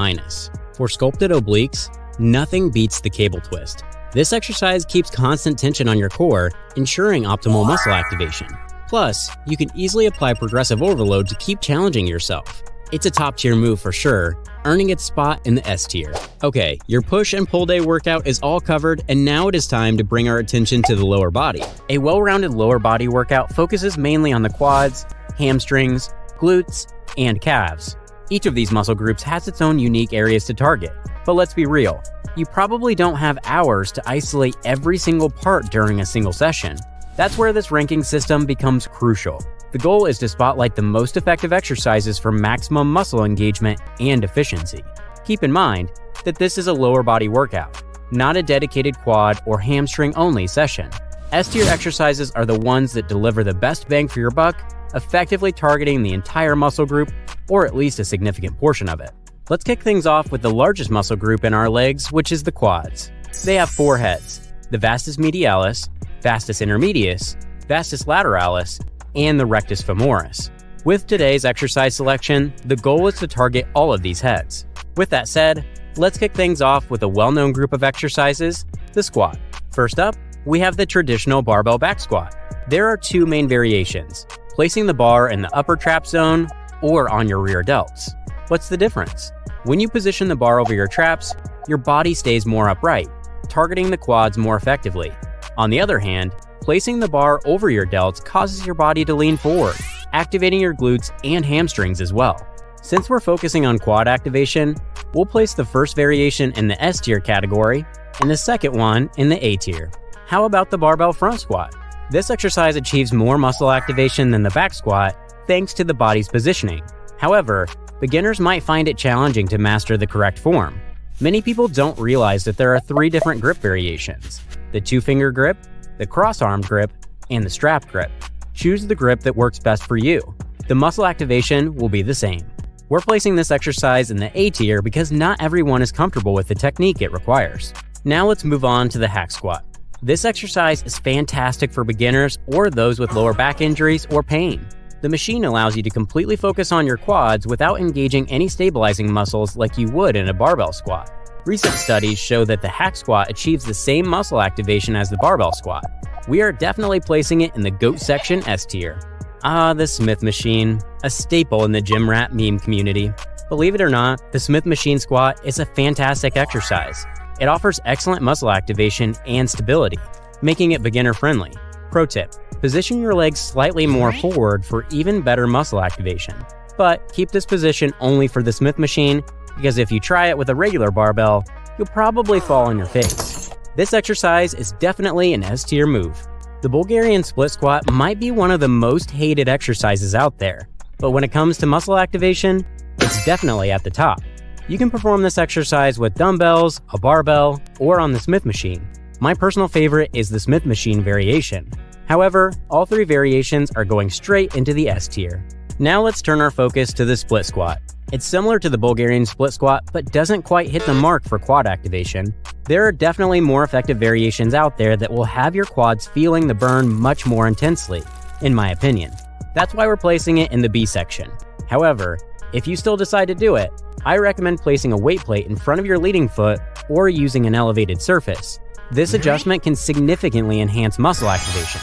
For sculpted obliques, nothing beats the cable twist. This exercise keeps constant tension on your core, ensuring optimal muscle activation. Plus, you can easily apply progressive overload to keep challenging yourself. It's a top tier move for sure, earning its spot in the S tier. Okay, your push and pull day workout is all covered, and now it is time to bring our attention to the lower body. A well-rounded lower body workout focuses mainly on the quads, hamstrings, glutes, and calves. Each of these muscle groups has its own unique areas to target, but let's be real, you probably don't have hours to isolate every single part during a single session. That's where this ranking system becomes crucial. The goal is to spotlight the most effective exercises for maximum muscle engagement and efficiency. Keep in mind that this is a lower body workout, not a dedicated quad or hamstring only session. S-tier exercises are the ones that deliver the best bang for your buck, effectively targeting the entire muscle group or at least a significant portion of it. Let's kick things off with the largest muscle group in our legs, which is the quads. They have 4 heads: the vastus medialis, vastus intermedius, vastus lateralis, and the rectus femoris. With today's exercise selection, the goal is to target all of these heads. With that said, let's kick things off with a well-known group of exercises, the squat. First up, we have the traditional barbell back squat. There are 2 main variations: placing the bar in the upper trap zone or on your rear delts. What's the difference? When you position the bar over your traps, your body stays more upright, targeting the quads more effectively. On the other hand, placing the bar over your delts causes your body to lean forward, activating your glutes and hamstrings as well. Since we're focusing on quad activation, we'll place the first variation in the S tier category and the second one in the A tier. How about the barbell front squat? This exercise achieves more muscle activation than the back squat thanks to the body's positioning. However, beginners might find it challenging to master the correct form. Many people don't realize that there are 3 different grip variations: the 2-finger grip, the cross-arm grip, and the strap grip. Choose the grip that works best for you. The muscle activation will be the same. We're placing this exercise in the A tier because not everyone is comfortable with the technique it requires. Now let's move on to the hack squat. This exercise is fantastic for beginners or those with lower back injuries or pain. The machine allows you to completely focus on your quads without engaging any stabilizing muscles like you would in a barbell squat. Recent studies show that the hack squat achieves the same muscle activation as the barbell squat. We are definitely placing it in the GOAT section S tier. The Smith machine, a staple in the gym rat meme community. Believe it or not, the Smith machine squat is a fantastic exercise. It offers excellent muscle activation and stability, making it beginner friendly. Pro tip: position your legs slightly more forward for even better muscle activation. But keep this position only for the Smith machine, because if you try it with a regular barbell, you'll probably fall on your face. This exercise is definitely an S tier move. The Bulgarian split squat might be one of the most hated exercises out there, but when it comes to muscle activation, it's definitely at the top. You can perform this exercise with dumbbells, a barbell, or on the Smith machine. My personal favorite is the Smith machine variation. However, all 3 variations are going straight into the S tier. Now let's turn our focus to the split squat. It's similar to the Bulgarian split squat, but doesn't quite hit the mark for quad activation. There are definitely more effective variations out there that will have your quads feeling the burn much more intensely, in my opinion. That's why we're placing it in the B section. However, if you still decide to do it, I recommend placing a weight plate in front of your leading foot or using an elevated surface. This adjustment can significantly enhance muscle activation.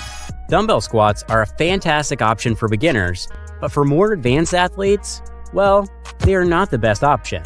Dumbbell squats are a fantastic option for beginners, but for more advanced athletes, well, they are not the best option.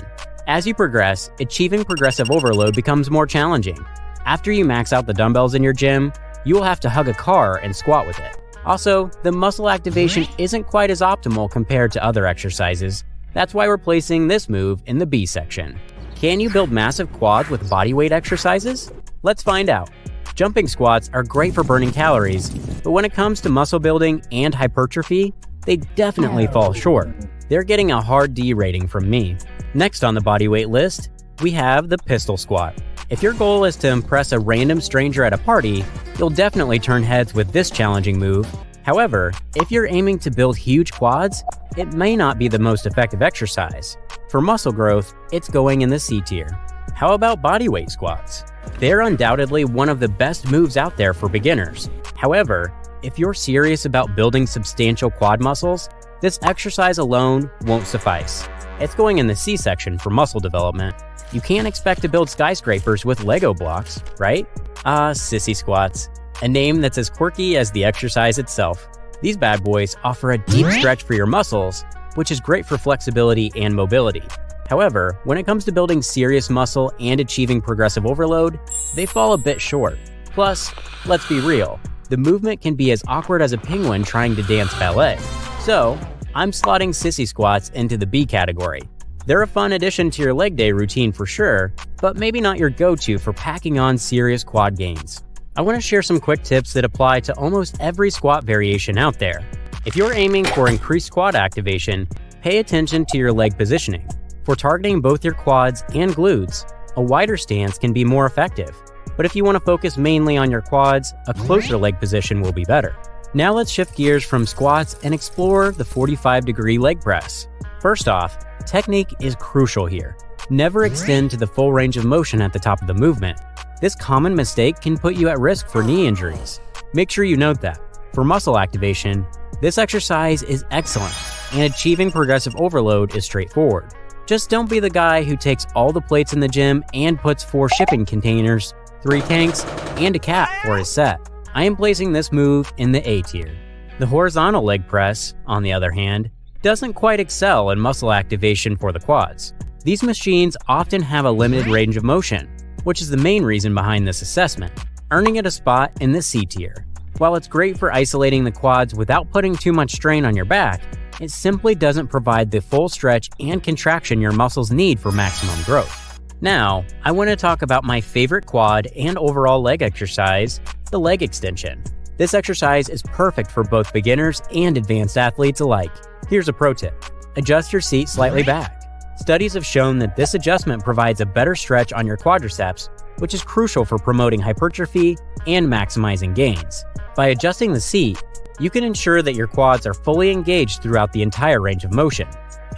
As you progress, achieving progressive overload becomes more challenging. After you max out the dumbbells in your gym, you will have to hug a car and squat with it. Also, the muscle activation isn't quite as optimal compared to other exercises. That's why we're placing this move in the B section. Can you build massive quads with bodyweight exercises? Let's find out. Jumping squats are great for burning calories, but when it comes to muscle building and hypertrophy, they definitely fall short. They're getting a hard D rating from me. Next on the bodyweight list, we have the pistol squat. If your goal is to impress a random stranger at a party, you'll definitely turn heads with this challenging move. However, if you're aiming to build huge quads, it may not be the most effective exercise. For muscle growth, it's going in the C tier. How about bodyweight squats? They're undoubtedly one of the best moves out there for beginners. However, if you're serious about building substantial quad muscles, this exercise alone won't suffice. It's going in the C section for muscle development. You can't expect to build skyscrapers with Lego blocks, right? Sissy squats. A name that's as quirky as the exercise itself. These bad boys offer a deep stretch for your muscles, which is great for flexibility and mobility. However, when it comes to building serious muscle and achieving progressive overload, they fall a bit short. Plus, let's be real, the movement can be as awkward as a penguin trying to dance ballet. So, I'm slotting sissy squats into the B category. They're a fun addition to your leg day routine for sure, but maybe not your go-to for packing on serious quad gains. I want to share some quick tips that apply to almost every squat variation out there. If you're aiming for increased quad activation, pay attention to your leg positioning. For targeting both your quads and glutes, a wider stance can be more effective. But if you want to focus mainly on your quads, a closer leg position will be better. Now let's shift gears from squats and explore the 45-degree leg press. First off, technique is crucial here. Never extend to the full range of motion at the top of the movement. This common mistake can put you at risk for knee injuries. Make sure you note that. For muscle activation, this exercise is excellent, and achieving progressive overload is straightforward. Just don't be the guy who takes all the plates in the gym and puts 4 shipping containers, 3 tanks, and a cap for his set. I am placing this move in the A tier. The horizontal leg press, on the other hand, doesn't quite excel in muscle activation for the quads. These machines often have a limited range of motion, which is the main reason behind this assessment, earning it a spot in the C tier. While it's great for isolating the quads without putting too much strain on your back, it simply doesn't provide the full stretch and contraction your muscles need for maximum growth. Now, I want to talk about my favorite quad and overall leg exercise, the leg extension. This exercise is perfect for both beginners and advanced athletes alike. Here's a pro tip. Adjust your seat slightly back. Studies have shown that this adjustment provides a better stretch on your quadriceps, which is crucial for promoting hypertrophy and maximizing gains. By adjusting the seat, you can ensure that your quads are fully engaged throughout the entire range of motion.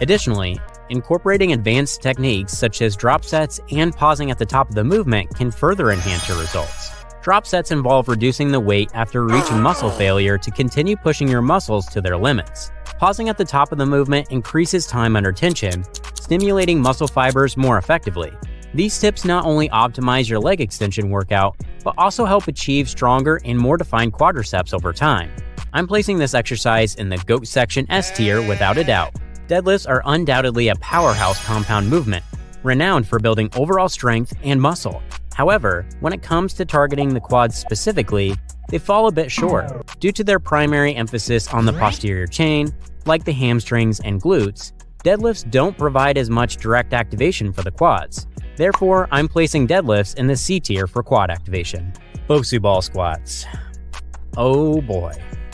Additionally, incorporating advanced techniques such as drop sets and pausing at the top of the movement can further enhance your results. Drop sets involve reducing the weight after reaching muscle failure to continue pushing your muscles to their limits. Pausing at the top of the movement increases time under tension, stimulating muscle fibers more effectively. These tips not only optimize your leg extension workout, but also help achieve stronger and more defined quadriceps over time. I'm placing this exercise in the GOAT section S tier without a doubt. Deadlifts are undoubtedly a powerhouse compound movement, renowned for building overall strength and muscle. However, when it comes to targeting the quads specifically, they fall a bit short. Due to their primary emphasis on the posterior chain, like the hamstrings and glutes, deadlifts don't provide as much direct activation for the quads. Therefore, I'm placing deadlifts in the C tier for quad activation. Bosu ball squats. Oh boy.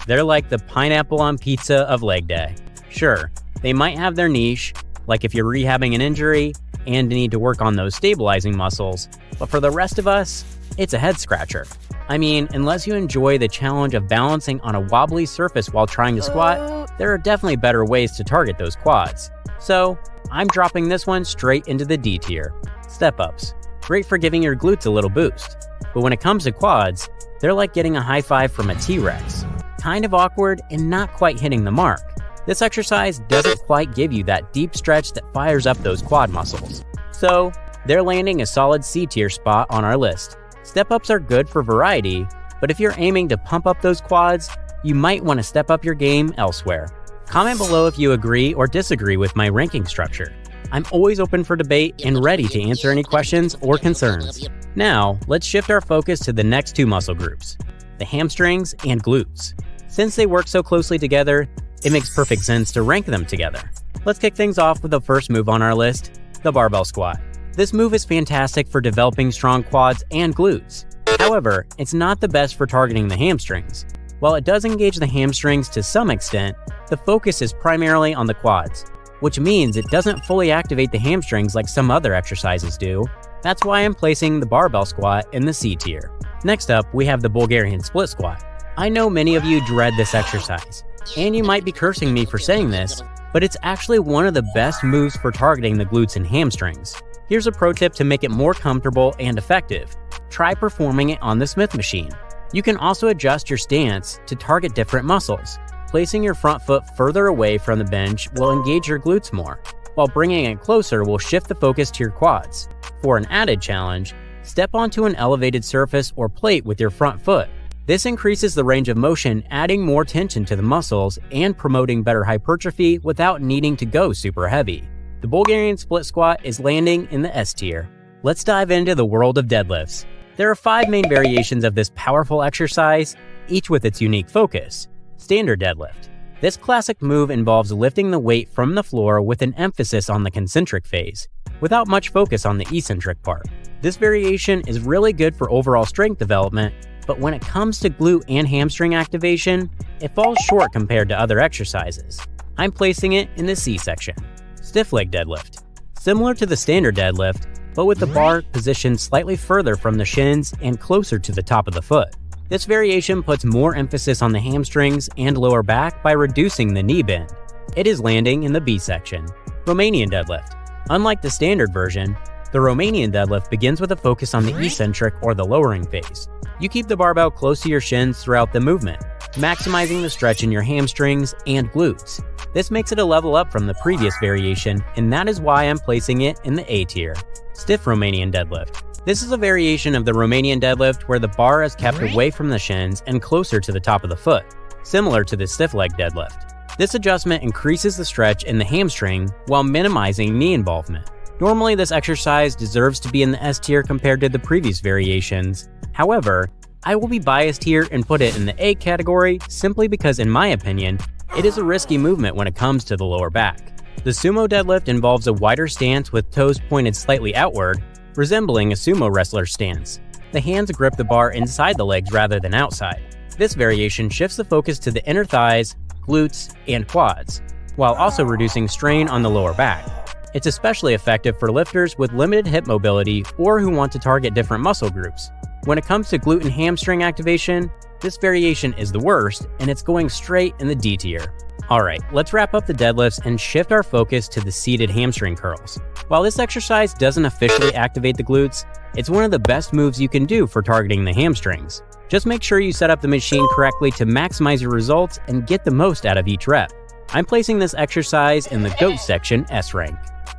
They're like the pineapple on pizza of leg day. Sure, they might have their niche, like if you're rehabbing an injury and need to work on those stabilizing muscles, but for the rest of us, it's a head scratcher. I mean, unless you enjoy the challenge of balancing on a wobbly surface while trying to squat, there are definitely better ways to target those quads. So, I'm dropping this one straight into the D tier. Step-ups. Great for giving your glutes a little boost. But when it comes to quads, they're like getting a high five from a T-Rex. Kind of awkward and not quite hitting the mark. This exercise doesn't quite give you that deep stretch that fires up those quad muscles. So, they're landing a solid C tier spot on our list. Step-ups are good for variety, but if you're aiming to pump up those quads, you might want to step up your game elsewhere. Comment below if you agree or disagree with my ranking structure. I'm always open for debate and ready to answer any questions or concerns. Now, let's shift our focus to the next two muscle groups, the hamstrings and glutes. Since they work so closely together, it makes perfect sense to rank them together. Let's kick things off with the first move on our list, the barbell squat. This move is fantastic for developing strong quads and glutes. However, it's not the best for targeting the hamstrings. While it does engage the hamstrings to some extent, the focus is primarily on the quads, which means it doesn't fully activate the hamstrings like some other exercises do. That's why I'm placing the barbell squat in the C tier. Next up, we have the Bulgarian split squat. I know many of you dread this exercise, and you might be cursing me for saying this, but it's actually one of the best moves for targeting the glutes and hamstrings. Here's a pro tip to make it more comfortable and effective. Try performing it on the Smith machine. You can also adjust your stance to target different muscles. Placing your front foot further away from the bench will engage your glutes more, while bringing it closer will shift the focus to your quads. For an added challenge, step onto an elevated surface or plate with your front foot. This increases the range of motion, adding more tension to the muscles and promoting better hypertrophy without needing to go super heavy. The Bulgarian split squat is landing in the S tier. Let's dive into the world of deadlifts. There are 5 main variations of this powerful exercise, each with its unique focus. Standard deadlift. This classic move involves lifting the weight from the floor with an emphasis on the concentric phase, without much focus on the eccentric part. This variation is really good for overall strength development, but when it comes to glute and hamstring activation, it falls short compared to other exercises. I'm placing it in the C section. Stiff leg deadlift. Similar to the standard deadlift, but with the bar positioned slightly further from the shins and closer to the top of the foot. This variation puts more emphasis on the hamstrings and lower back by reducing the knee bend. It is landing in the B section. Romanian deadlift. Unlike the standard version, the Romanian deadlift begins with a focus on the eccentric or the lowering phase. You keep the barbell close to your shins throughout the movement, maximizing the stretch in your hamstrings and glutes. This makes it a level up from the previous variation, and that is why I'm placing it in the A tier. Stiff Romanian deadlift. This is a variation of the Romanian deadlift where the bar is kept away from the shins and closer to the top of the foot, similar to the stiff leg deadlift. This adjustment increases the stretch in the hamstring while minimizing knee involvement. Normally, this exercise deserves to be in the S tier compared to the previous variations. However, I will be biased here and put it in the A category simply because, in my opinion, it is a risky movement when it comes to the lower back. The sumo deadlift involves a wider stance with toes pointed slightly outward, resembling a sumo wrestler's stance. The hands grip the bar inside the legs rather than outside. This variation shifts the focus to the inner thighs, glutes, and quads, while also reducing strain on the lower back. It's especially effective for lifters with limited hip mobility or who want to target different muscle groups. When it comes to glute and hamstring activation, this variation is the worst, and it's going straight in the D tier. Alright, let's wrap up the deadlifts and shift our focus to the seated hamstring curls. While this exercise doesn't officially activate the glutes, it's one of the best moves you can do for targeting the hamstrings. Just make sure you set up the machine correctly to maximize your results and get the most out of each rep. I'm placing this exercise in the GOAT section S rank.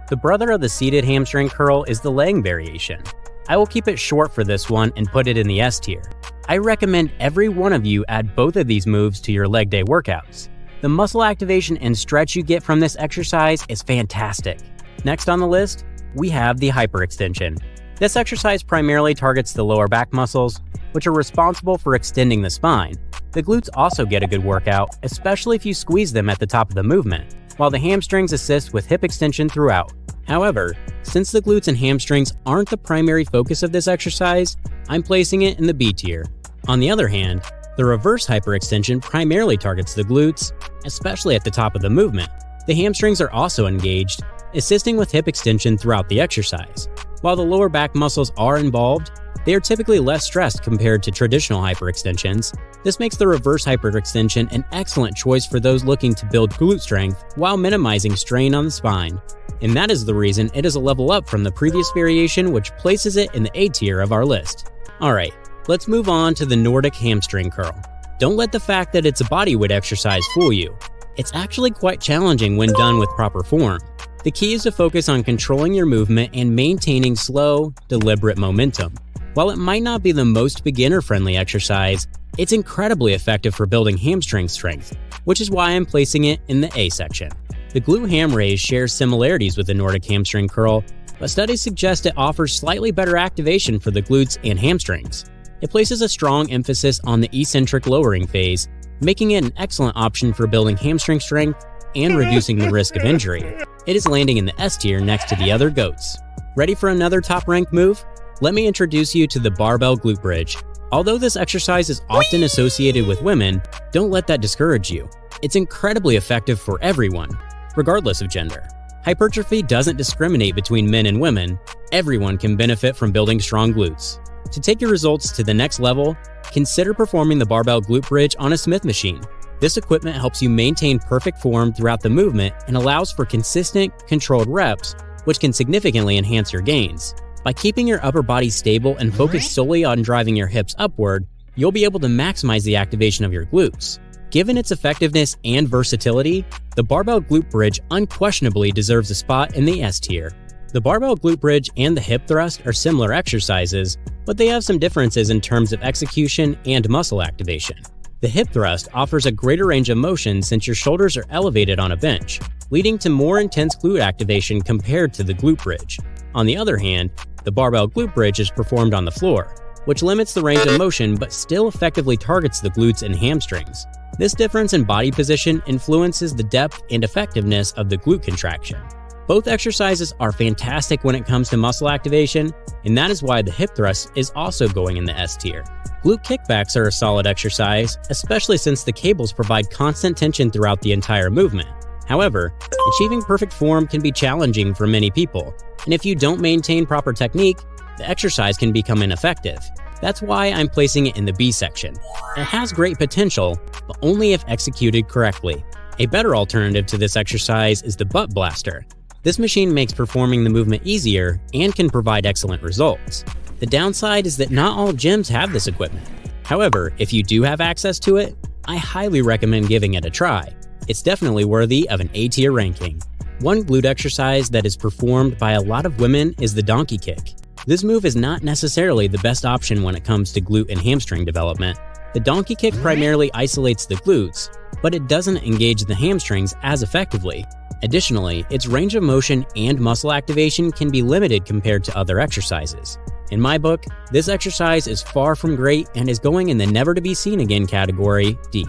The brother of the seated hamstring curl is the leg variation. I will keep it short for this one and put it in the S tier. I recommend every one of you add both of these moves to your leg day workouts. The muscle activation and stretch you get from this exercise is fantastic. Next on the list, we have the hyperextension. This exercise primarily targets the lower back muscles, which are responsible for extending the spine. The glutes also get a good workout, especially if you squeeze them at the top of the movement, while the hamstrings assist with hip extension throughout. However, since the glutes and hamstrings aren't the primary focus of this exercise, I'm placing it in the B tier. On the other hand, the reverse hyperextension primarily targets the glutes, especially at the top of the movement. The hamstrings are also engaged, assisting with hip extension throughout the exercise. While the lower back muscles are involved, they are typically less stressed compared to traditional hyperextensions. This makes the reverse hyperextension an excellent choice for those looking to build glute strength while minimizing strain on the spine. And that is the reason it is a level up from the previous variation, which places it in the A tier of our list. Alright, let's move on to the Nordic hamstring curl. Don't let the fact that it's a bodyweight exercise fool you. It's actually quite challenging when done with proper form. The key is to focus on controlling your movement and maintaining slow, deliberate momentum. While it might not be the most beginner-friendly exercise, it's incredibly effective for building hamstring strength, which is why I'm placing it in the A section. The glute ham raise shares similarities with the Nordic hamstring curl, but studies suggest it offers slightly better activation for the glutes and hamstrings. It places a strong emphasis on the eccentric lowering phase, making it an excellent option for building hamstring strength and reducing the risk of injury. It is landing in the S tier next to the other GOATs. Ready for another top-ranked move? Let me introduce you to the barbell glute bridge. Although this exercise is often associated with women, don't let that discourage you. It's incredibly effective for everyone, regardless of gender. Hypertrophy doesn't discriminate between men and women. Everyone can benefit from building strong glutes. To take your results to the next level, consider performing the barbell glute bridge on a Smith machine. This equipment helps you maintain perfect form throughout the movement and allows for consistent, controlled reps, which can significantly enhance your gains. By keeping your upper body stable and focused solely on driving your hips upward, you'll be able to maximize the activation of your glutes. Given its effectiveness and versatility, the barbell glute bridge unquestionably deserves a spot in the S tier. The barbell glute bridge and the hip thrust are similar exercises, but they have some differences in terms of execution and muscle activation. The hip thrust offers a greater range of motion since your shoulders are elevated on a bench, leading to more intense glute activation compared to the glute bridge. On the other hand, the barbell glute bridge is performed on the floor, which limits the range of motion but still effectively targets the glutes and hamstrings. This difference in body position influences the depth and effectiveness of the glute contraction. Both exercises are fantastic when it comes to muscle activation, and that is why the hip thrust is also going in the S tier. Glute kickbacks are a solid exercise, especially since the cables provide constant tension throughout the entire movement. However, achieving perfect form can be challenging for many people, and if you don't maintain proper technique, the exercise can become ineffective. That's why I'm placing it in the B section. It has great potential, but only if executed correctly. A better alternative to this exercise is the butt blaster. This machine makes performing the movement easier and can provide excellent results. The downside is that not all gyms have this equipment. However, if you do have access to it, I highly recommend giving it a try. It's definitely worthy of an A tier ranking. One glute exercise that is performed by a lot of women is the donkey kick. This move is not necessarily the best option when it comes to glute and hamstring development. The donkey kick primarily isolates the glutes, but it doesn't engage the hamstrings as effectively. Additionally, its range of motion and muscle activation can be limited compared to other exercises. In my book, this exercise is far from great and is going in the never to be seen again category, D.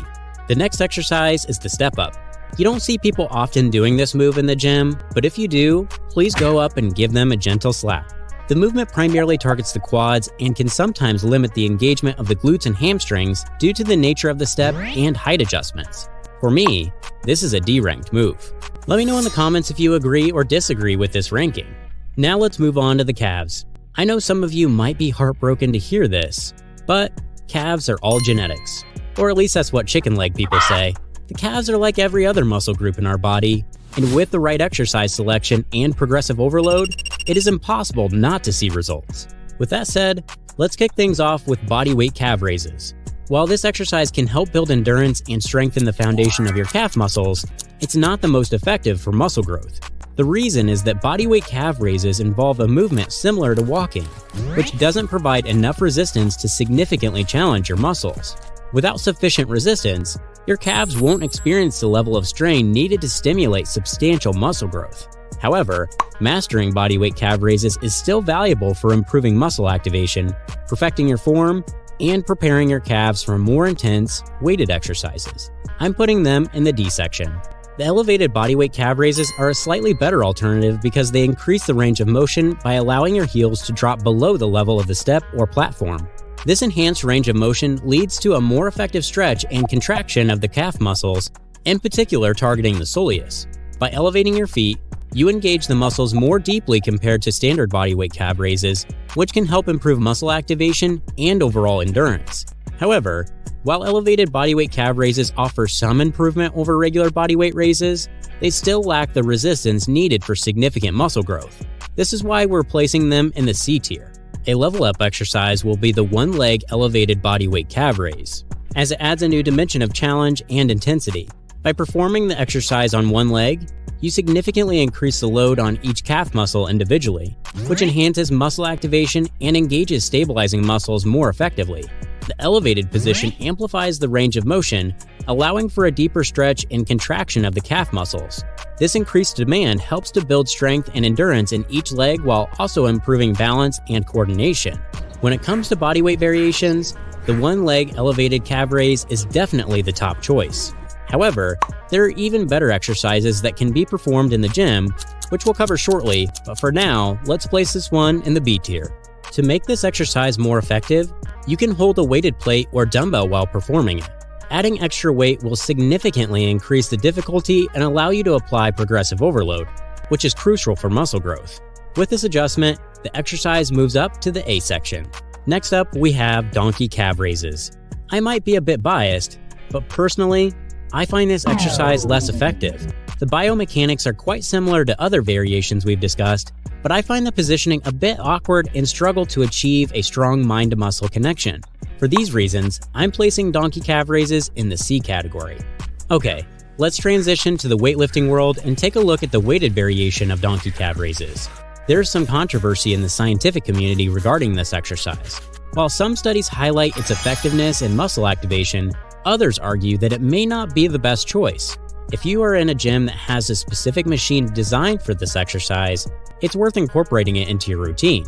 The next exercise is the step up. You don't see people often doing this move in the gym, but if you do, please go up and give them a gentle slap. The movement primarily targets the quads and can sometimes limit the engagement of the glutes and hamstrings due to the nature of the step and height adjustments. For me, this is a D-ranked move. Let me know in the comments if you agree or disagree with this ranking. Now let's move on to the calves. I know some of you might be heartbroken to hear this, but calves are all genetics. Or at least that's what chicken leg people say. The calves are like every other muscle group in our body, and with the right exercise selection and progressive overload, it is impossible not to see results. With that said, let's kick things off with bodyweight calf raises. While this exercise can help build endurance and strengthen the foundation of your calf muscles, it's not the most effective for muscle growth. The reason is that bodyweight calf raises involve a movement similar to walking, which doesn't provide enough resistance to significantly challenge your muscles. Without sufficient resistance, your calves won't experience the level of strain needed to stimulate substantial muscle growth. However, mastering bodyweight calf raises is still valuable for improving muscle activation, perfecting your form, and preparing your calves for more intense, weighted exercises. I'm putting them in the D section. The elevated bodyweight calf raises are a slightly better alternative because they increase the range of motion by allowing your heels to drop below the level of the step or platform. This enhanced range of motion leads to a more effective stretch and contraction of the calf muscles, in particular targeting the soleus. By elevating your feet, you engage the muscles more deeply compared to standard bodyweight calf raises, which can help improve muscle activation and overall endurance. However, while elevated bodyweight calf raises offer some improvement over regular bodyweight raises, they still lack the resistance needed for significant muscle growth. This is why we're placing them in the C tier. A level-up exercise will be the one-leg elevated bodyweight calf raise, as it adds a new dimension of challenge and intensity. By performing the exercise on one leg, you significantly increase the load on each calf muscle individually, which enhances muscle activation and engages stabilizing muscles more effectively. The elevated position amplifies the range of motion, allowing for a deeper stretch and contraction of the calf muscles. This increased demand helps to build strength and endurance in each leg while also improving balance and coordination. When it comes to bodyweight variations, the one-leg elevated calf raise is definitely the top choice. However, there are even better exercises that can be performed in the gym, which we'll cover shortly, but for now, let's place this one in the B tier. To make this exercise more effective, you can hold a weighted plate or dumbbell while performing it. Adding extra weight will significantly increase the difficulty and allow you to apply progressive overload, which is crucial for muscle growth. With this adjustment, the exercise moves up to the A section. Next up, we have donkey calf raises. I might be a bit biased, but personally, I find this exercise less effective. The biomechanics are quite similar to other variations we've discussed, but I find the positioning a bit awkward and struggle to achieve a strong mind-to-muscle connection. For these reasons, I'm placing donkey calf raises in the C category. Okay, let's transition to the weightlifting world and take a look at the weighted variation of donkey calf raises. There's some controversy in the scientific community regarding this exercise. While some studies highlight its effectiveness in muscle activation, others argue that it may not be the best choice. If you are in a gym that has a specific machine designed for this exercise, it's worth incorporating it into your routine.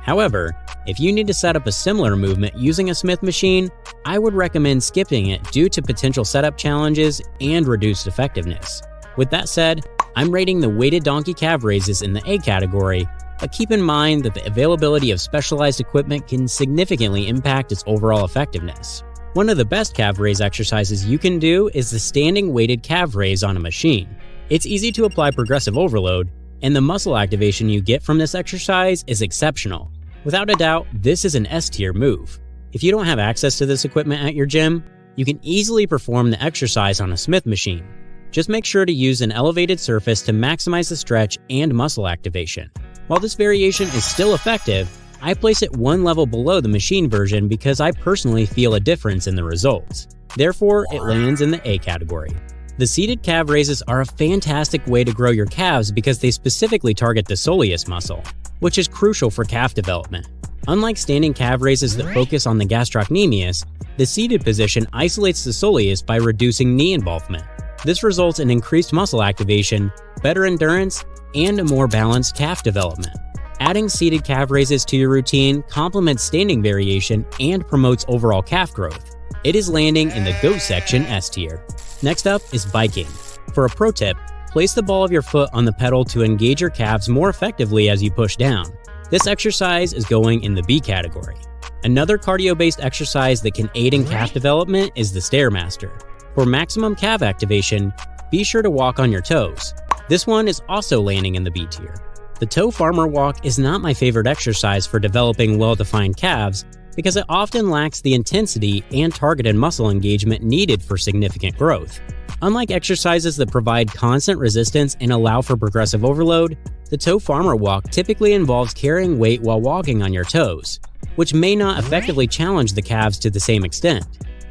However, if you need to set up a similar movement using a Smith machine, I would recommend skipping it due to potential setup challenges and reduced effectiveness. With that said, I'm rating the weighted donkey calf raises in the A category, but keep in mind that the availability of specialized equipment can significantly impact its overall effectiveness. One of the best calf raise exercises you can do is the standing weighted calf raise on a machine. It's easy to apply progressive overload, and the muscle activation you get from this exercise is exceptional. Without a doubt, this is an S-tier move. If you don't have access to this equipment at your gym, you can easily perform the exercise on a Smith machine. Just make sure to use an elevated surface to maximize the stretch and muscle activation. While this variation is still effective, I place it one level below the machine version because I personally feel a difference in the results. Therefore, it lands in the A category. The seated calf raises are a fantastic way to grow your calves because they specifically target the soleus muscle, which is crucial for calf development. Unlike standing calf raises that focus on the gastrocnemius, the seated position isolates the soleus by reducing knee involvement. This results in increased muscle activation, better endurance, and a more balanced calf development. Adding seated calf raises to your routine complements standing variation and promotes overall calf growth. It is landing in the GOAT section S tier. Next up is biking. For a pro tip, place the ball of your foot on the pedal to engage your calves more effectively as you push down. This exercise is going in the B category. Another cardio-based exercise that can aid in calf development is the Stairmaster. For maximum calf activation, be sure to walk on your toes. This one is also landing in the B tier. The toe farmer walk is not my favorite exercise for developing well-defined calves because it often lacks the intensity and targeted muscle engagement needed for significant growth. Unlike exercises that provide constant resistance and allow for progressive overload, the toe farmer walk typically involves carrying weight while walking on your toes, which may not effectively challenge the calves to the same extent.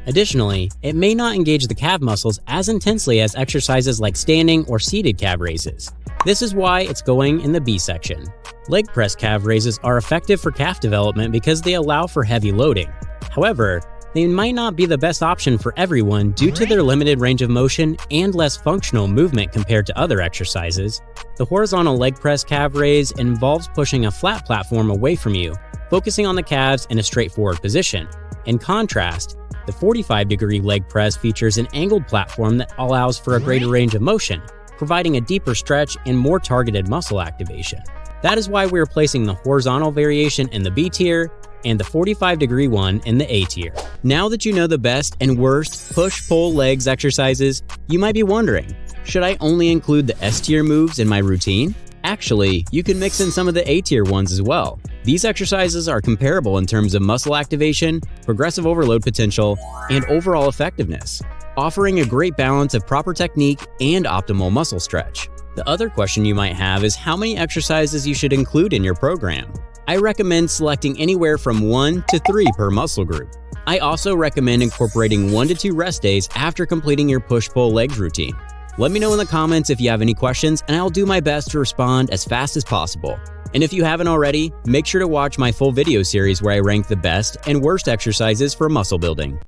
Additionally, it may not engage the calf muscles as intensely as exercises like standing or seated calf raises. This is why it's going in the B section. Leg press calf raises are effective for calf development because they allow for heavy loading. However, they might not be the best option for everyone due to their limited range of motion and less functional movement compared to other exercises. The horizontal leg press calf raise involves pushing a flat platform away from you, focusing on the calves in a straightforward position. In contrast, the 45-degree leg press features an angled platform that allows for a greater range of motion, providing a deeper stretch and more targeted muscle activation. That is why we are placing the horizontal variation in the B tier and the 45-degree one in the A tier. Now that you know the best and worst push-pull legs exercises, you might be wondering, should I only include the S tier moves in my routine? Actually, you can mix in some of the A tier ones as well. These exercises are comparable in terms of muscle activation, progressive overload potential, and overall effectiveness, offering a great balance of proper technique and optimal muscle stretch. The other question you might have is how many exercises you should include in your program. I recommend selecting anywhere from 1 to 3 per muscle group. I also recommend incorporating 1 to 2 rest days after completing your push-pull legs routine. Let me know in the comments if you have any questions, and I'll do my best to respond as fast as possible. And if you haven't already, make sure to watch my full video series where I rank the best and worst exercises for muscle building.